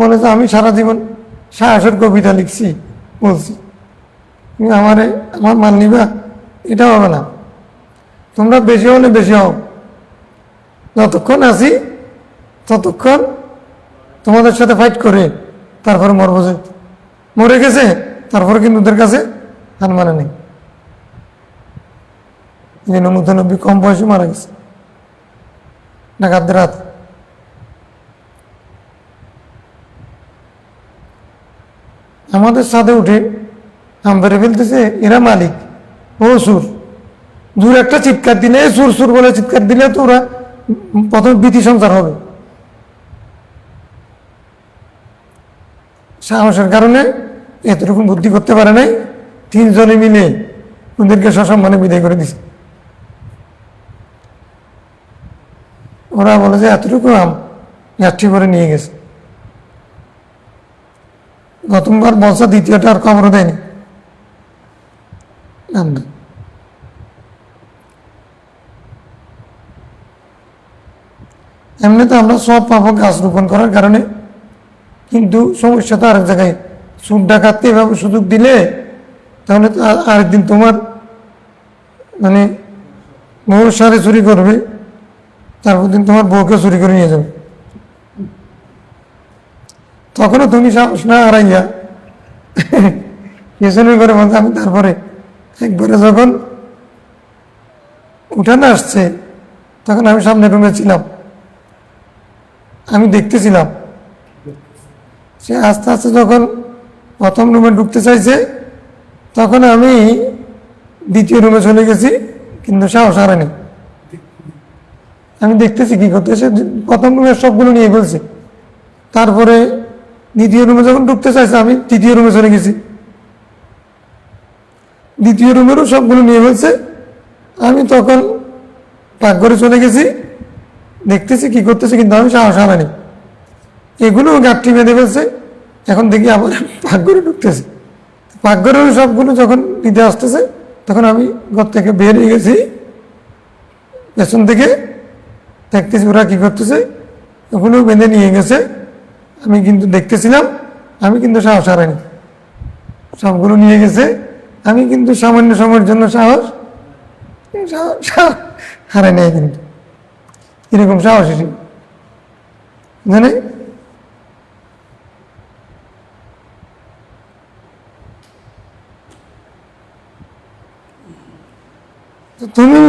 বলে যে আমি সারা জীবন সাহসের কবিতা লিখছি, বলছি, তুমি আমার মাল নিবা, এটা হবে না। তোমরা বেশি হলে বেশি হও, যতক্ষণ আছি ততক্ষণ তোমাদের সাথে ফাইট করে তারপরে মরবো। যে মরে গেছে তারপরে কিন্তু ওদের কাছে হার মানে নেই। এই জন্য মুতানব্বী কম বয়সে মারা গেছে ডাকাতদের হাতে। আমাদের সাথে উঠে আম পেরে ফেলতেছে, এরা মালিক, ও সুর। দূর একটা চিৎকার দিলে, সুর সুর বলে চিৎকার দিলে তো ওরা প্রথমে ভীতি সঞ্চার হবে। সাহসের কারণে এতটুকু বুদ্ধি করতে পারে নাই, তিনজনে মিলে ওদেরকে সসম্মানে বিদায় করে দিছে। ওরা বলে যে এতটুকু আম গাঠি করে নিয়ে গেছে। প্রথমবার বলছে, দ্বিতীয়টা আর খবর দেয়নি। এমনি তো আমরা সব পাবো গাছ রোপণ করার কারণে, কিন্তু সমস্যা তো আরেক জায়গায়। সুদ ডাকাতকে এভাবে সুযোগ দিলে তাহলে তো আরেকদিন তোমার মানে বউ সারে চুরি করবে, তারপর দিন তোমার বউকে চুরি করে নিয়ে যাবে। তখনও তুমি সাহস না হারাইয়া পেছনে করে বলতে, আমি তারপরে একবারে যখন উঠানে আসছে তখন আমি সামনে রুমে ছিলাম, আমি দেখতেছিলাম। সে আস্তে আস্তে যখন প্রথম রুমে ঢুকতে চাইছে তখন আমি দ্বিতীয় রুমে চলে গেছি, কিন্তু সাহস হারানি। আমি দেখতেছি কি করতেছে, প্রথম রুমের সবগুলো নিয়ে ফেলছে। তারপরে দ্বিতীয় রুমে যখন ঢুকতে চাইছে আমি তৃতীয় রুমে চলে গেছি, দ্বিতীয় রুমেরও সবগুলো নিয়ে ফেলছে। আমি তখন পাকঘরে চলে গেছি, দেখতেছি কি করতেছে, কিন্তু আমি সাহস হারানি। এগুলো গাঠটি বেঁধে ফেলছে। এখন দেখি আবার পাকঘরে ঢুকতেছে, পাকঘরের সবগুলো যখন নিতে আসতেছে তখন আমি ঘর থেকে বের হয়ে গেছি, পেছন থেকে দেখতেছি ওরা কি করতেছে, ওগুলো বেঁধে নিয়ে গেছে। আমি কিন্তু দেখতেছিলাম, আমি কিন্তু সাহস হারাইনি, সবগুলো নিয়ে গেছে। আমি কিন্তু সামান্য সময়ের জন্য সাহস হারাই নাই, কিন্তু এরকম সাহস জানে। তুমি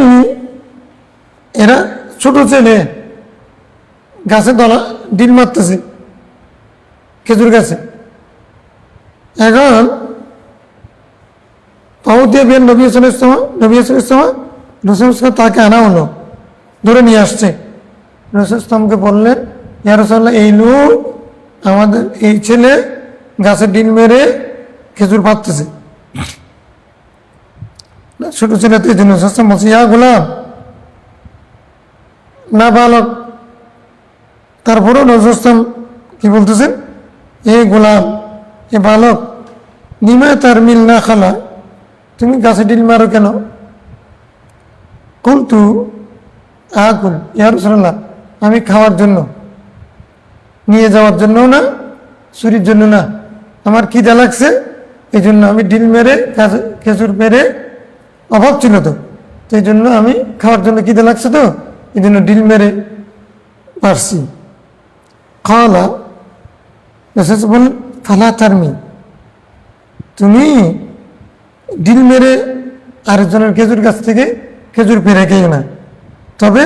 এরা ছোট ছেলে গাছে ডিল মারতেছে খেজুর গাছে। এখন পাও দিয়ে বের নবী রসুল তাকে আনা হলো, ধরে নিয়ে আসছে। রসুলকে বললেন, ইয়া রাসূলুল্লাহ, এই লোক আমাদের এই ছেলে গাছে ডিল মেরে খেজুর পাততেছে। ছোট ছেলে তো এই জন্য বলছে, ইয়া গোলাম, না বালক। তারপরেও নজরুল কি বলতেছেন, এ গোলাম, এ বালক, নিমা তার মিল না খালা, তুমি গাছে ডিল মারো কেন? কুলতু আকুল ইয়া রাসূলুল্লাহ, আমি খাওয়ার জন্য, নিয়ে যাওয়ার জন্য না, চুরির জন্য না, আমার খিদা লাগছে, এই জন্য আমি ডিল মেরে খেজুর মেরে, অভাব ছিল তো এই জন্য আমি খাওয়ার জন্য খিদে লাগছে, তো এই জন্য ডিল মেরে পারছি। খাওয়ালা বলেন, ফালা তারমি, তুমি ডিল মেরে আরেকজনের খেজুর গাছ থেকে খেজুর পেরে খেয়ে না, তবে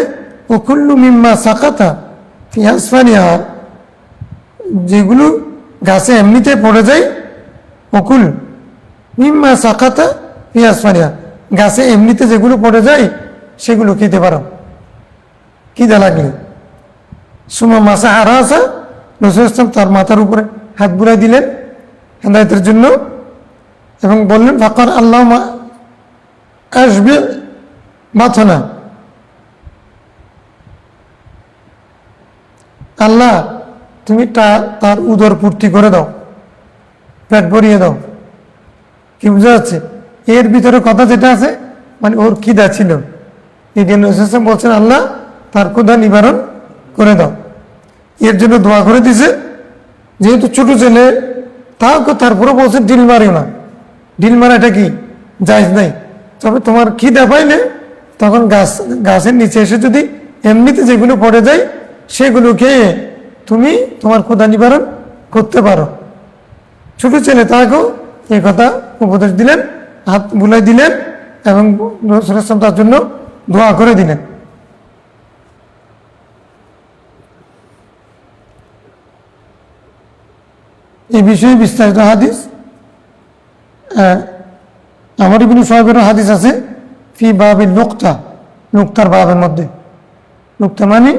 ওকুল্লু মিম্মা সাকাতা ফিয়াসফানিয়া, যেগুলো গাছে এমনিতে পড়ে যায়, অকুল মিম্মা সাকাতা ফি আসফারিহা, গাছে এমনিতে যেগুলো পড়ে যায় সেগুলো খেতে পারো খিদা লাগলে। সুমা মাসা আরাসা, রাসূল ইসলাম তার মাথার উপরে হাত বুলাই দিলেন হেদায়েতের জন্য এবং বললেন ফাকার আল্লাহুম্মা আশবি বাতনা, আল্লাহ তুমি তার উদর পূর্তি করে দাও, পেট ভরিয়ে দাও। কি বোঝা যাচ্ছে এর ভিতরে কথা যেটা আছে, মানে ওর খিদা ছিল, এই জন্য রাসূল বলছেন আল্লাহ তার ক্ষুধা নিবারণ করে দাও। এর জন্য দোয়া করে দিছে, যেহেতু ছোট ছেলে তারপরে বলছে ডিল মারিও না, ডিল মারা এটা কি জায়েজ নাই, তবে তোমার খিদা পাইলে তখন গাছের নিচে এসে যদি এমনিতে যেগুলো পড়ে যায় সেগুলো খেয়ে তুমি তোমার ক্ষুধা নিবারণ করতে পারো। ছোট ছেলে তাকেও এই কথা উপদেশ দিলেন, হাত বুলাই দিলেন এবং রাসূল সাল্লাল্লাহু আলাইহি ওয়াসাল্লাম তার জন্য দোয়া করে দিলেন। এই বিষয়ে বিস্তারিত হাদিস আমর ইবনে শুআয়বের হাদিস আছে ফি বাবিল নুকতা, নুকতার বাবের মধ্যে। নুকতা মানে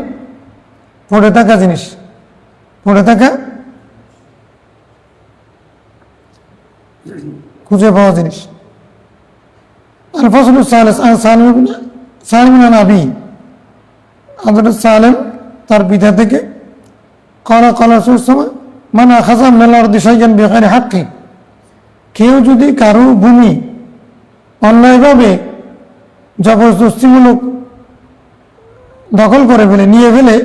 পড়ে থাকা জিনিস, পড়ে থাকা খুঁজে পাওয়া জিনিস। আল ফাসলু সালিস আন সালিম বিন আবি, হযরত সালেম তার পিতা থেকে ক্বালা রাসূলুল্লাহ সাল্লাল্লাহু আলাইহি ওয়াসাল্লাম মান আখাযা মিনাল আরদি শাইআন বিগাইরি হাক্কি, কেউ যদি কারো ভূমি অন্যায়ভাবে জবরদস্তিমূলক দখল করে ফেলে, নিয়ে ফেলে,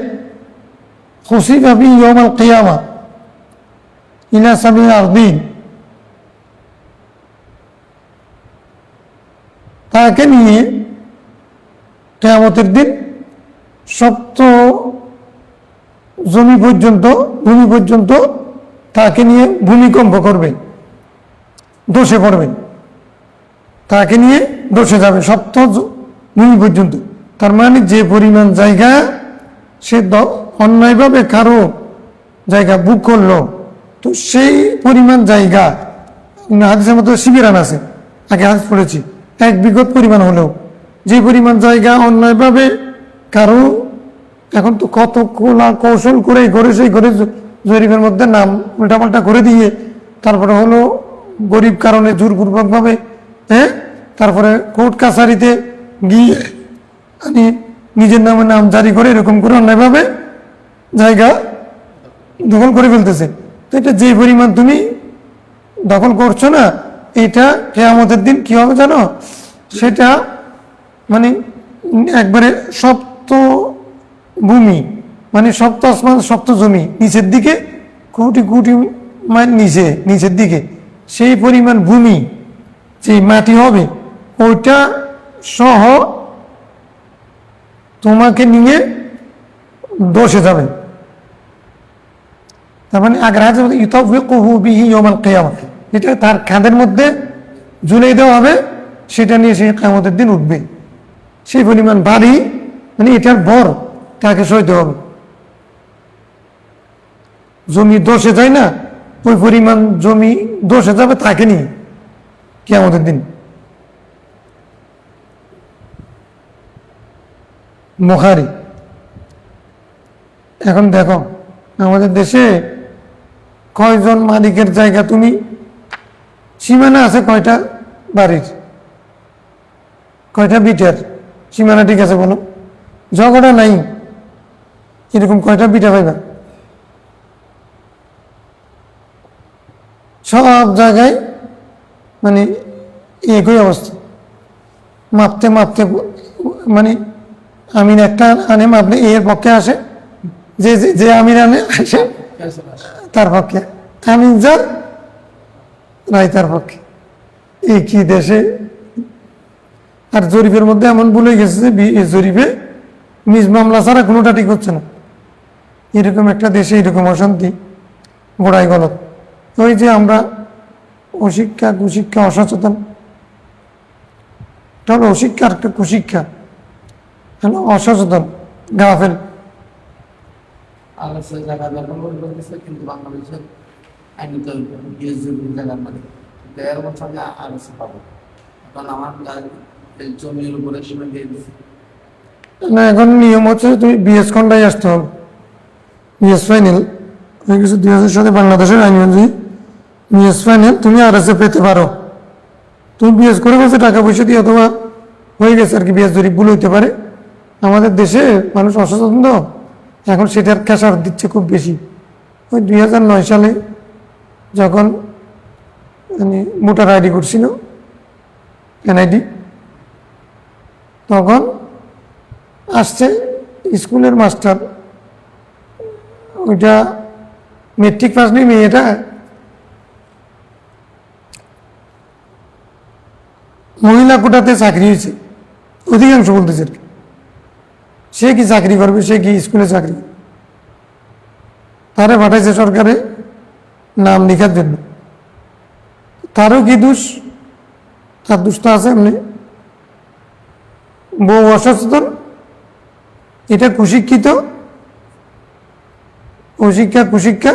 খুসিফা বিহি ইয়াউমাল কিয়ামা ইলা সাবঈ আরদিন, তাকে নিয়ে কিয়ামতের দিন সপ্ত ভূমি পর্যন্ত তাকে নিয়ে ভূমিকম্প করবে, ধসে পড়বে, তাকে নিয়ে ধসে যাবে সপ্ত ভূমি পর্যন্ত। তার মানে যে পরিমাণ জায়গা সে অন্যায়ভাবে কারো জায়গা বুক করলো, তো সেই পরিমাণ জায়গা, হাদিসের মধ্যে শিবিরান আছে, আগে হাদিস পড়েছি, 1 বিঘত পরিমাণ হলেও যে পরিমাণ জায়গা অন্যায়ভাবে কারো, এখন তো কত কৌশল করে সেই করে জরিপের মধ্যে নাম উল্টাপাল্টা করে দিয়ে তারপরে হলো গরিব কারণে জোরপূর্বকভাবে, তারপরে কোর্ট কাছারিতে গিয়ে মানে নিজের নামে নাম জারি করে এরকম করে অন্যায়ভাবে জায়গা দখল করে ফেলতেছে। তো এটা যে পরিমাণ তুমি দখল করছো না, এটা কিয়ামতের দিন কি হবে জানো, সেটা মানে একবারে সপ্ত ভূমি, মানে সপ্ত আসমান সপ্ত জমি নিচের দিকে, কোটি কোটি মাইল নিচের দিকে সেই পরিমাণ ভূমি যে মাটি হবে ওইটা সহ তোমাকে নিয়ে দোষে যাবে। তার মানে আগ্রাহ বিহি ইয়াউমাল কিয়ামা, এটা তার কাঁধের মধ্যে ঝুলিয়ে দেওয়া হবে, সেটা নিয়ে সে কিয়ামতের দিন উঠবে। সেই পরিমাণ ভারী, মানে এটার ভর তাকে সইতে হবে। জমি দোষে যায় না, ওই পরিমাণ জমি দোষে যাবে তাকে নিয়ে কিয়ামতের দিন। বুখারী। এখন দেখো আমাদের দেশে কয়জন মালিকের জায়গা, তুমি সীমানা আছে কয়টা বাড়ির, কয়টা বিটার সীমানা, ঠিক আছে বলো, ঝগড়া নাই, এরকম কয়টা বিটা পাইবা? সব জায়গায় মানে একই অবস্থা, মাপতে মাপতে মানে আমিন একটা আনে মাপলে এর পক্ষে আসে, যে আমিন আনে আসে তার পক্ষে, আমিন যার রায় তার পক্ষে। এই কি দেশে! আর জরিপের মধ্যে এমন ভুলে গেছে যে জরিপে নিজ মামলা ছাড়া কোনোটা ঠিক হচ্ছে না। এরকম একটা দেশে এরকম অশান্তি, গোড়ায় গলত। ওই যে আমরা অশিক্ষা, কুশিক্ষা, অসচেতন, এটা হলো অশিক্ষা আর একটা কুশিক্ষা, হলো অসচেতন, গাফেল। কিন্তু বাংলাদেশের আইনি জায়গার মানে দেড় বছর আগে আর এসে পাবো, এখন আমার এই জমির উপরে সীমা দিয়ে দিচ্ছে। না, এখন নিয়ম হচ্ছে তুমি বিএস খন্ডায় আসতে হবে, বিএস ফাইনাল হয়ে গেছে 2000 সালে বাংলাদেশের আইন অনুযায়ী বিএস ফাইনাল তুমি আর এসে পেতে পারো। তুমি বিএস করে গেছে টাকা পয়সা দিয়ে, অথবা হয়ে গেছে আর কি, বিএস জরিপ ভুল হইতে পারে। আমাদের দেশে মানুষ অসচেতন তো, এখন সেটার খেসার দিচ্ছে খুব বেশি। ওই 2009 সালে যখন মানে ভোটার আইডি করছিল এনআইডি, তখন আসছে স্কুলের মাস্টার, ওইটা মেট্রিক পাস নেই মেয়েটা, মহিলা কোটাতে চাকরি হয়েছে অধিকাংশ বলতেছে আর কি। সে কি চাকরি করবে, সে কি স্কুলে চাকরি, তারে পাঠাইছে সরকারে নাম লেখার জন্য। তারও কি দোষ? তার দোষ তো আছে এমনি, বউ অসচেতন, এটা কুশিক্ষিত, অশিক্ষা কুশিক্ষা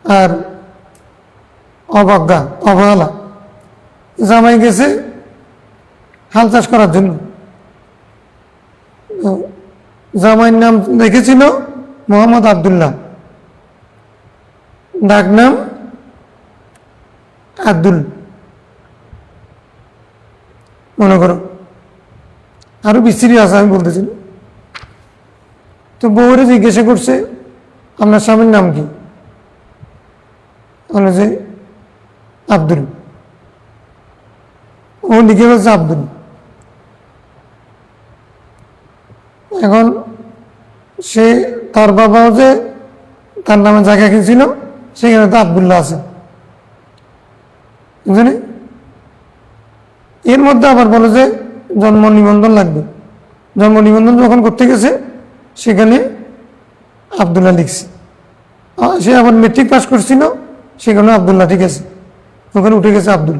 আর অবজ্ঞা অবহেলা। জামাই গেছে হাল চাষ করার জন্য, জামাইয়ের নাম দেখেছিল মোহাম্মদ আবদুল্লাহ, ডাক নাম আব্দুল, মনে করো আরো বিস্তৃতি আছে আমি বলতেছি। তো বউরে জিজ্ঞাসা করছে আপনার স্বামীর নাম কি, বলে যে আব্দুল। ও লিখে বলছে আব্দুল। এখন সে তার বাবাও যে তার নামে জায়গা কিনছিল সেখানে তো আব্দুল্লাহ আছে, বুঝলি? এর মধ্যে আবার বলে যে জন্ম নিবন্ধন লাগবে। জন্ম নিবন্ধন যখন করতে গেছে সেখানে আব্দুল্লাহ লিখছে। সে আবার মেট্রিক পাস করছিল, সেখানে আব্দুল্লাহ ঠিক আছে, ওখানে উঠে গেছে আব্দুল।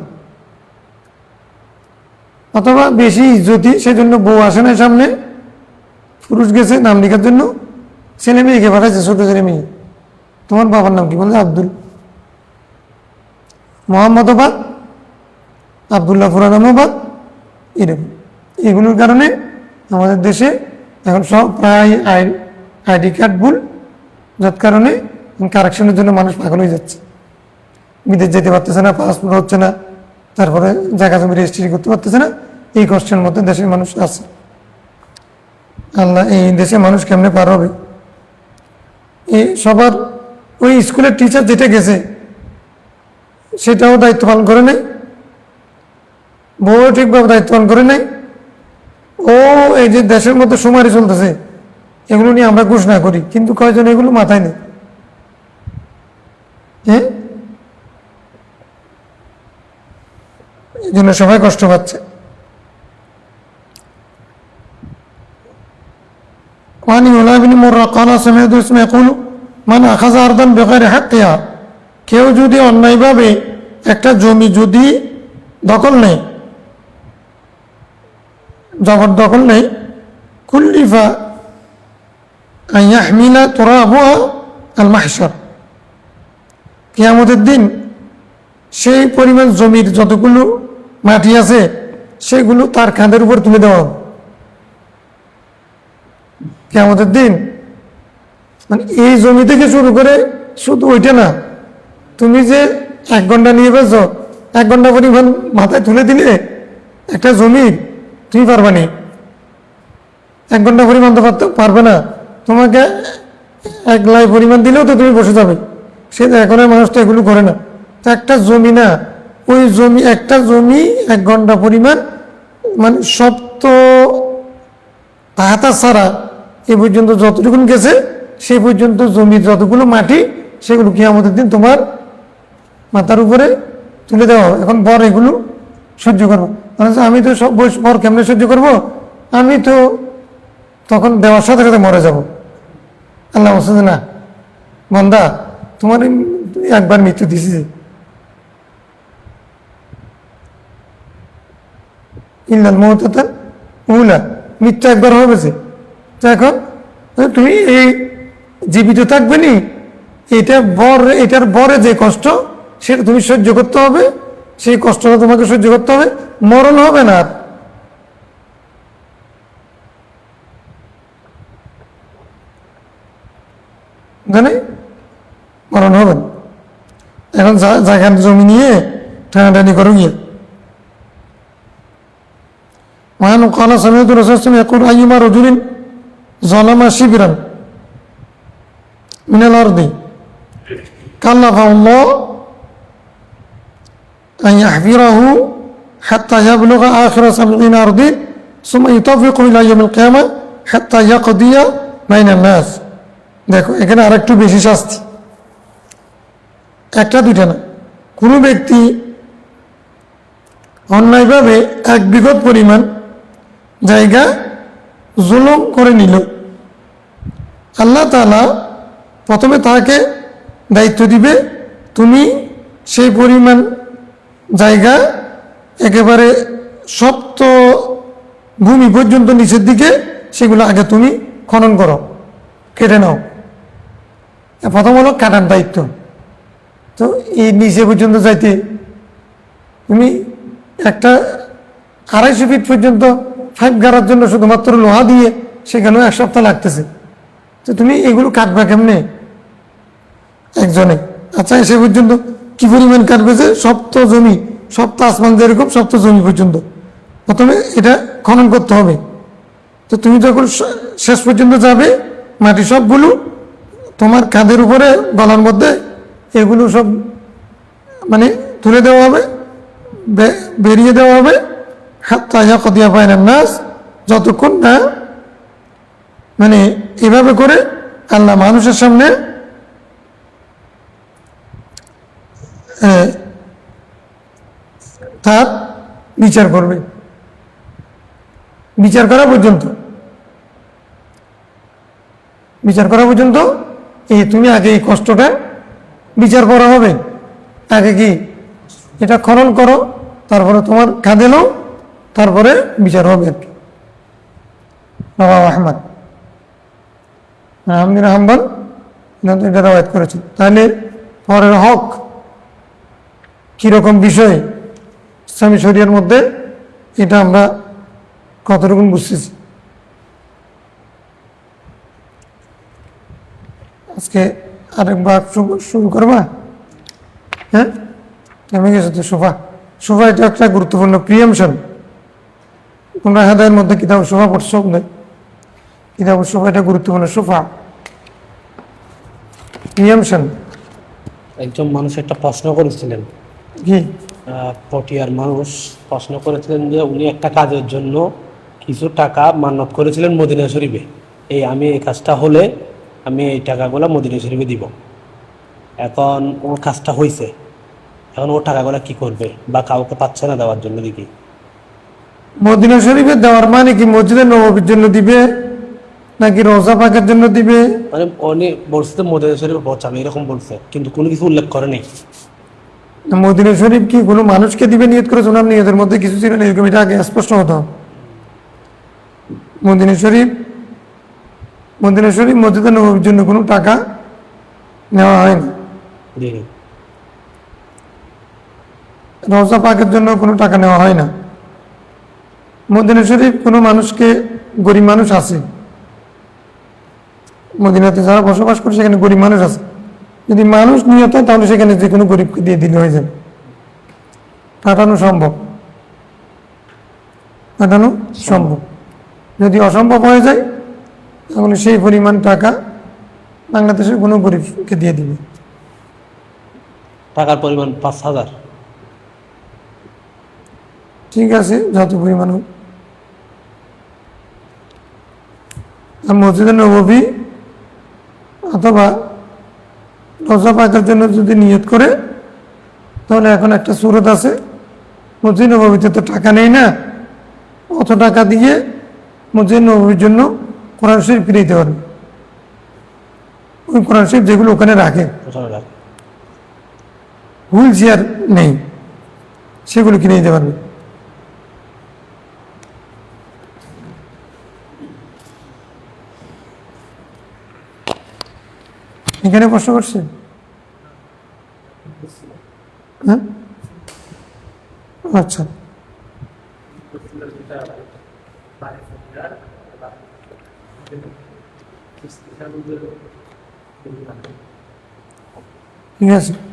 অথবা বেশি ইজ্জতি, সেজন্য বউ আসে না সামনে, পুরুষ গেছে নাম লেখার জন্য, ছেলে মেয়েকে পাঠাইছে, ছোট ছেলে মেয়ে, তোমার বাবার নাম কি, বলে আব্দুল। মোহাম্মদাবাদ, আবদুল্লাহ পুরানামাবাদ, এরকম। এগুলোর কারণে আমাদের দেশে এখন সব প্রায় আইডি কার্ড ভুল, যার কারণে কারেকশনের জন্য মানুষ পাগল হয়ে যাচ্ছে, বিদেশ যেতে পারতেছে না, পাসপোর্ট হচ্ছে না, তারপরে জায়গা জমি রেজিস্ট্রি করতে পারতেছে না। এই কষ্টের মধ্যে দেশের মানুষ আছে। আল্লাহ এই দেশে মানুষ কেমনে পার হবে? এই সবার ওই স্কুলের টিচার যেটা গেছে সেটাও দায়িত্ব পালন করে নাই, বউ ঠিকভাবে দায়িত্ব পালন করে নাই। ও এই যে দেশের মধ্যে সুমারি চলতেছে, এগুলো নিয়ে আমরা ঘোষণা করি, কিন্তু কয়জন এগুলো মাথায় নেই। হ্যাঁ, এই জন্য সবাই কষ্ট পাচ্ছে। وعن علا بن مرة قال سمعت اسمه يقول من أخذ أرضا بغير حقها, কেউ যদি অন্যায়ভাবে একটা জমি যদি দখল নেই, জবরদখল নেই, কুল্লিফা আন ইয়াহমিলা তুরাবুহা আল মাহশার, কিয়ামতের দিন সেই পরিমাণ জমির যতগুলো মাটি আছে সেগুলো তার কাঁধের উপর তুলে দেওয়া হবে কিয়ামতের দিন। মানে এই জমি থেকে শুরু করে শুধু ওইটা না, তুমি যে 1 ঘন্টা নিয়ে বেছ, 1 ঘন্টা পরিমাণ মাথায় তুলে দিলে একটা জমি তুমি পারবে না, 1 ঘন্টা পরিমাণ তো পারবে না। তোমাকে 1 লাই পরিমাণ দিলেও তো তুমি বসে যাবে। সে এখনের মানুষ তো এগুলো করে না। তো একটা জমি না, ওই জমি, একটা জমি 1 ঘন্টা পরিমাণ, মানে সব তো হাতা ছাড়া এ পর্যন্ত যতটুকু গেছে সে পর্যন্ত জমির যতগুলো মাটি সেগুলো কিয়ামতের দিন তোমার মাথার উপরে তুলে দেওয়া হবে। এখন বর এগুলো সহ্য করবো, আমি তো সব বর কেমনে সহ্য করব, আমি তো তখন দেওয়ার সাথে সাথে মরে যাব। আল্লাহ বলছে না, বন্দা তোমার একবার মৃত্যু দিছি, ইল্লাল মউতাতাল উলা, মৃত্যু একবার হয়েছে। তো এখন তুমি এই জীবিত থাকবে নি, এটার বরে যে কষ্ট সেটা তুমি সহ্য করতে হবে, সেই কষ্টটা তোমাকে সহ্য করতে হবে, মরণ হবে না আর। জানে মরণ হবে না। এখন জায়গা জমি নিয়ে টানাটানি করো গিয়ে। وعن قال سمعت الرسول صلى الله عليه وسلم يقول أيما رجل ظلم شبرا من الأرض كلفه الله أن يحفره حتى يبلغ آخر 70 أرض ثم يطفق إلى يوم القيامة حتى يقضي بين الناس। দেখো এখানে আরেকটু বেশি শাস্তি, একটা দুইটা না। কোনো ব্যক্তি অন্যায়ভাবে 1 বিঘত পরিমাণ জায়গা জুলুম করে নিল, আল্লাহ তাআলা প্রথমে তাকে দায়িত্ব দিবে, তুমি সেই পরিমাণ জায়গা একেবারে সপ্ত ভূমি পর্যন্ত নিচের দিকে সেগুলো আগে তুমি খনন করো, কেটে নাও। প্রথম হলো কাটার দায়িত্ব। তো এই নিচে পর্যন্ত যাইতে তুমি একটা 250 ফিট পর্যন্ত পাইপ গাড়ার জন্য শুধুমাত্র লোহা দিয়ে সেখানেও 1 সপ্তাহ লাগতেছে। তো তুমি এগুলো কাটবা কেমনে একজনে? আচ্ছা সে পর্যন্ত কি পরিমাণ কাটবে, যে সপ্ত জমি, সপ্ত আসমান যেরকম সপ্ত জমি পর্যন্ত প্রথমে এটা খনন করতে হবে। তো তুমি যখন শেষ পর্যন্ত যাবে, মাটি সবগুলো তোমার কাঁধের উপরে গলার মধ্যে এগুলো সব মানে তুলে দেওয়া হবে, বেরিয়ে দেওয়া হবে, হাত্তা ইয়াকদিয়া বাইনান নাস, যতক্ষণ না মানে এভাবে করে আল্লাহ মানুষের সামনে তার বিচার করবে, বিচার করা পর্যন্ত তুমি আগে এই কষ্টটা বিচার করা হবে। আগে কি এটা খনন করো, তারপরে তোমার কাঁধে নাও, তারপরে বিচার হবে আর কি। আহমদ আহমদিন হাম্বল এটা রাওয়ায়াত করেছেন। তাহলে পরের হক কিরকম বিষয় ইসলামী শরিয়ার মধ্যে, এটা আমরা কতটুকু বুঝতেছি। আজকে আরেকবার শুরু করবা? হ্যাঁ, কেমন গেছে তো সোফা এটা একটা গুরুত্বপূর্ণ প্রিয়ামশন। তোমরা হেদায়ের মধ্যে কিতাব সোফা পড়ছো না? কিতাব সোফা এটা গুরুত্বপূর্ণ। সোফা প্রিয়ামশন। একজন মানুষ একটা প্রশ্ন করেছিলেন, কি পটিয়ার মানুষ প্রশ্ন করেছিলেন যে উনি একটা কাজের জন্য কিছু টাকা মান্নত করেছিলেন মদিনা শরীফে, আমি এই কাজটা হলে আমি এই টাকাগুলো মদিনা শরীফে দিব। এখন ওর কাজটা হয়েছে, এখন ও টাকাগুলো কি করবে, বা কাউকে পাচ্ছে না দেওয়ার জন্য দেখি। মদিনা শরীফে দেওয়ার মানে কি মসজিদে নববীর জন্য দিবে নাকি রোজা পাকের জন্য দিবে? মানে উনি বলছে তো মদিনা শরীফে পৌঁছাবে, এরকম বলছে, কিন্তু কোনো কিছু উল্লেখ করে নেই। মদিনা শরীফ কি কোনো মানুষকে দিবে নিয়ত করেছে? ওনার নিয়তের মধ্যে কিছু ছিল না, এরকম, এটা আগে স্পষ্ট হতো। মদিনা শরীফ মসজিদে নববীর জন্য কোনো টাকা নেওয়া হয়নি, রওজা পাকের জন্য কোনো টাকা নেওয়া হয় না। মদিনা শরীফ কোনো মানুষকে, গরিব মানুষ আছে মদিনাতে যারা বসবাস করে, সেখানে গরিব মানুষ আছে, যদি মানুষ নিয়ত হয় তাহলে সেখানে যে কোনো গরিবকে দিয়ে দিলে হয়ে যাবে, পাঠানো সম্ভব। যদি অসম্ভব হয়ে যায় তাহলে সেই পরিমাণ টাকা বাংলাদেশের কোনো গরিবকে দিয়ে দিবে। টাকার পরিমাণ 5,000, ঠিক আছে, যত পরিমাণ হোক। মসজিদে নববী অথবা রোজা পাকের জন্য যদি নিয়ত করে, তাহলে এখন একটা সুরত আছে, মসজিদ নববীতে তো টাকা নেই না, অত টাকা দিয়ে মসজিদ নববীর জন্য কোরআন শরীফ কিনে দিতে পারবে। ওই কোরআন শরীফ যেগুলো ওখানে রাখে, হুইল চেয়ার নেই, সেগুলো কিনে দিতে পারবে। এখানে প্রশ্ন করছে হ্যাঁ আচ্ছা ঠিক আছে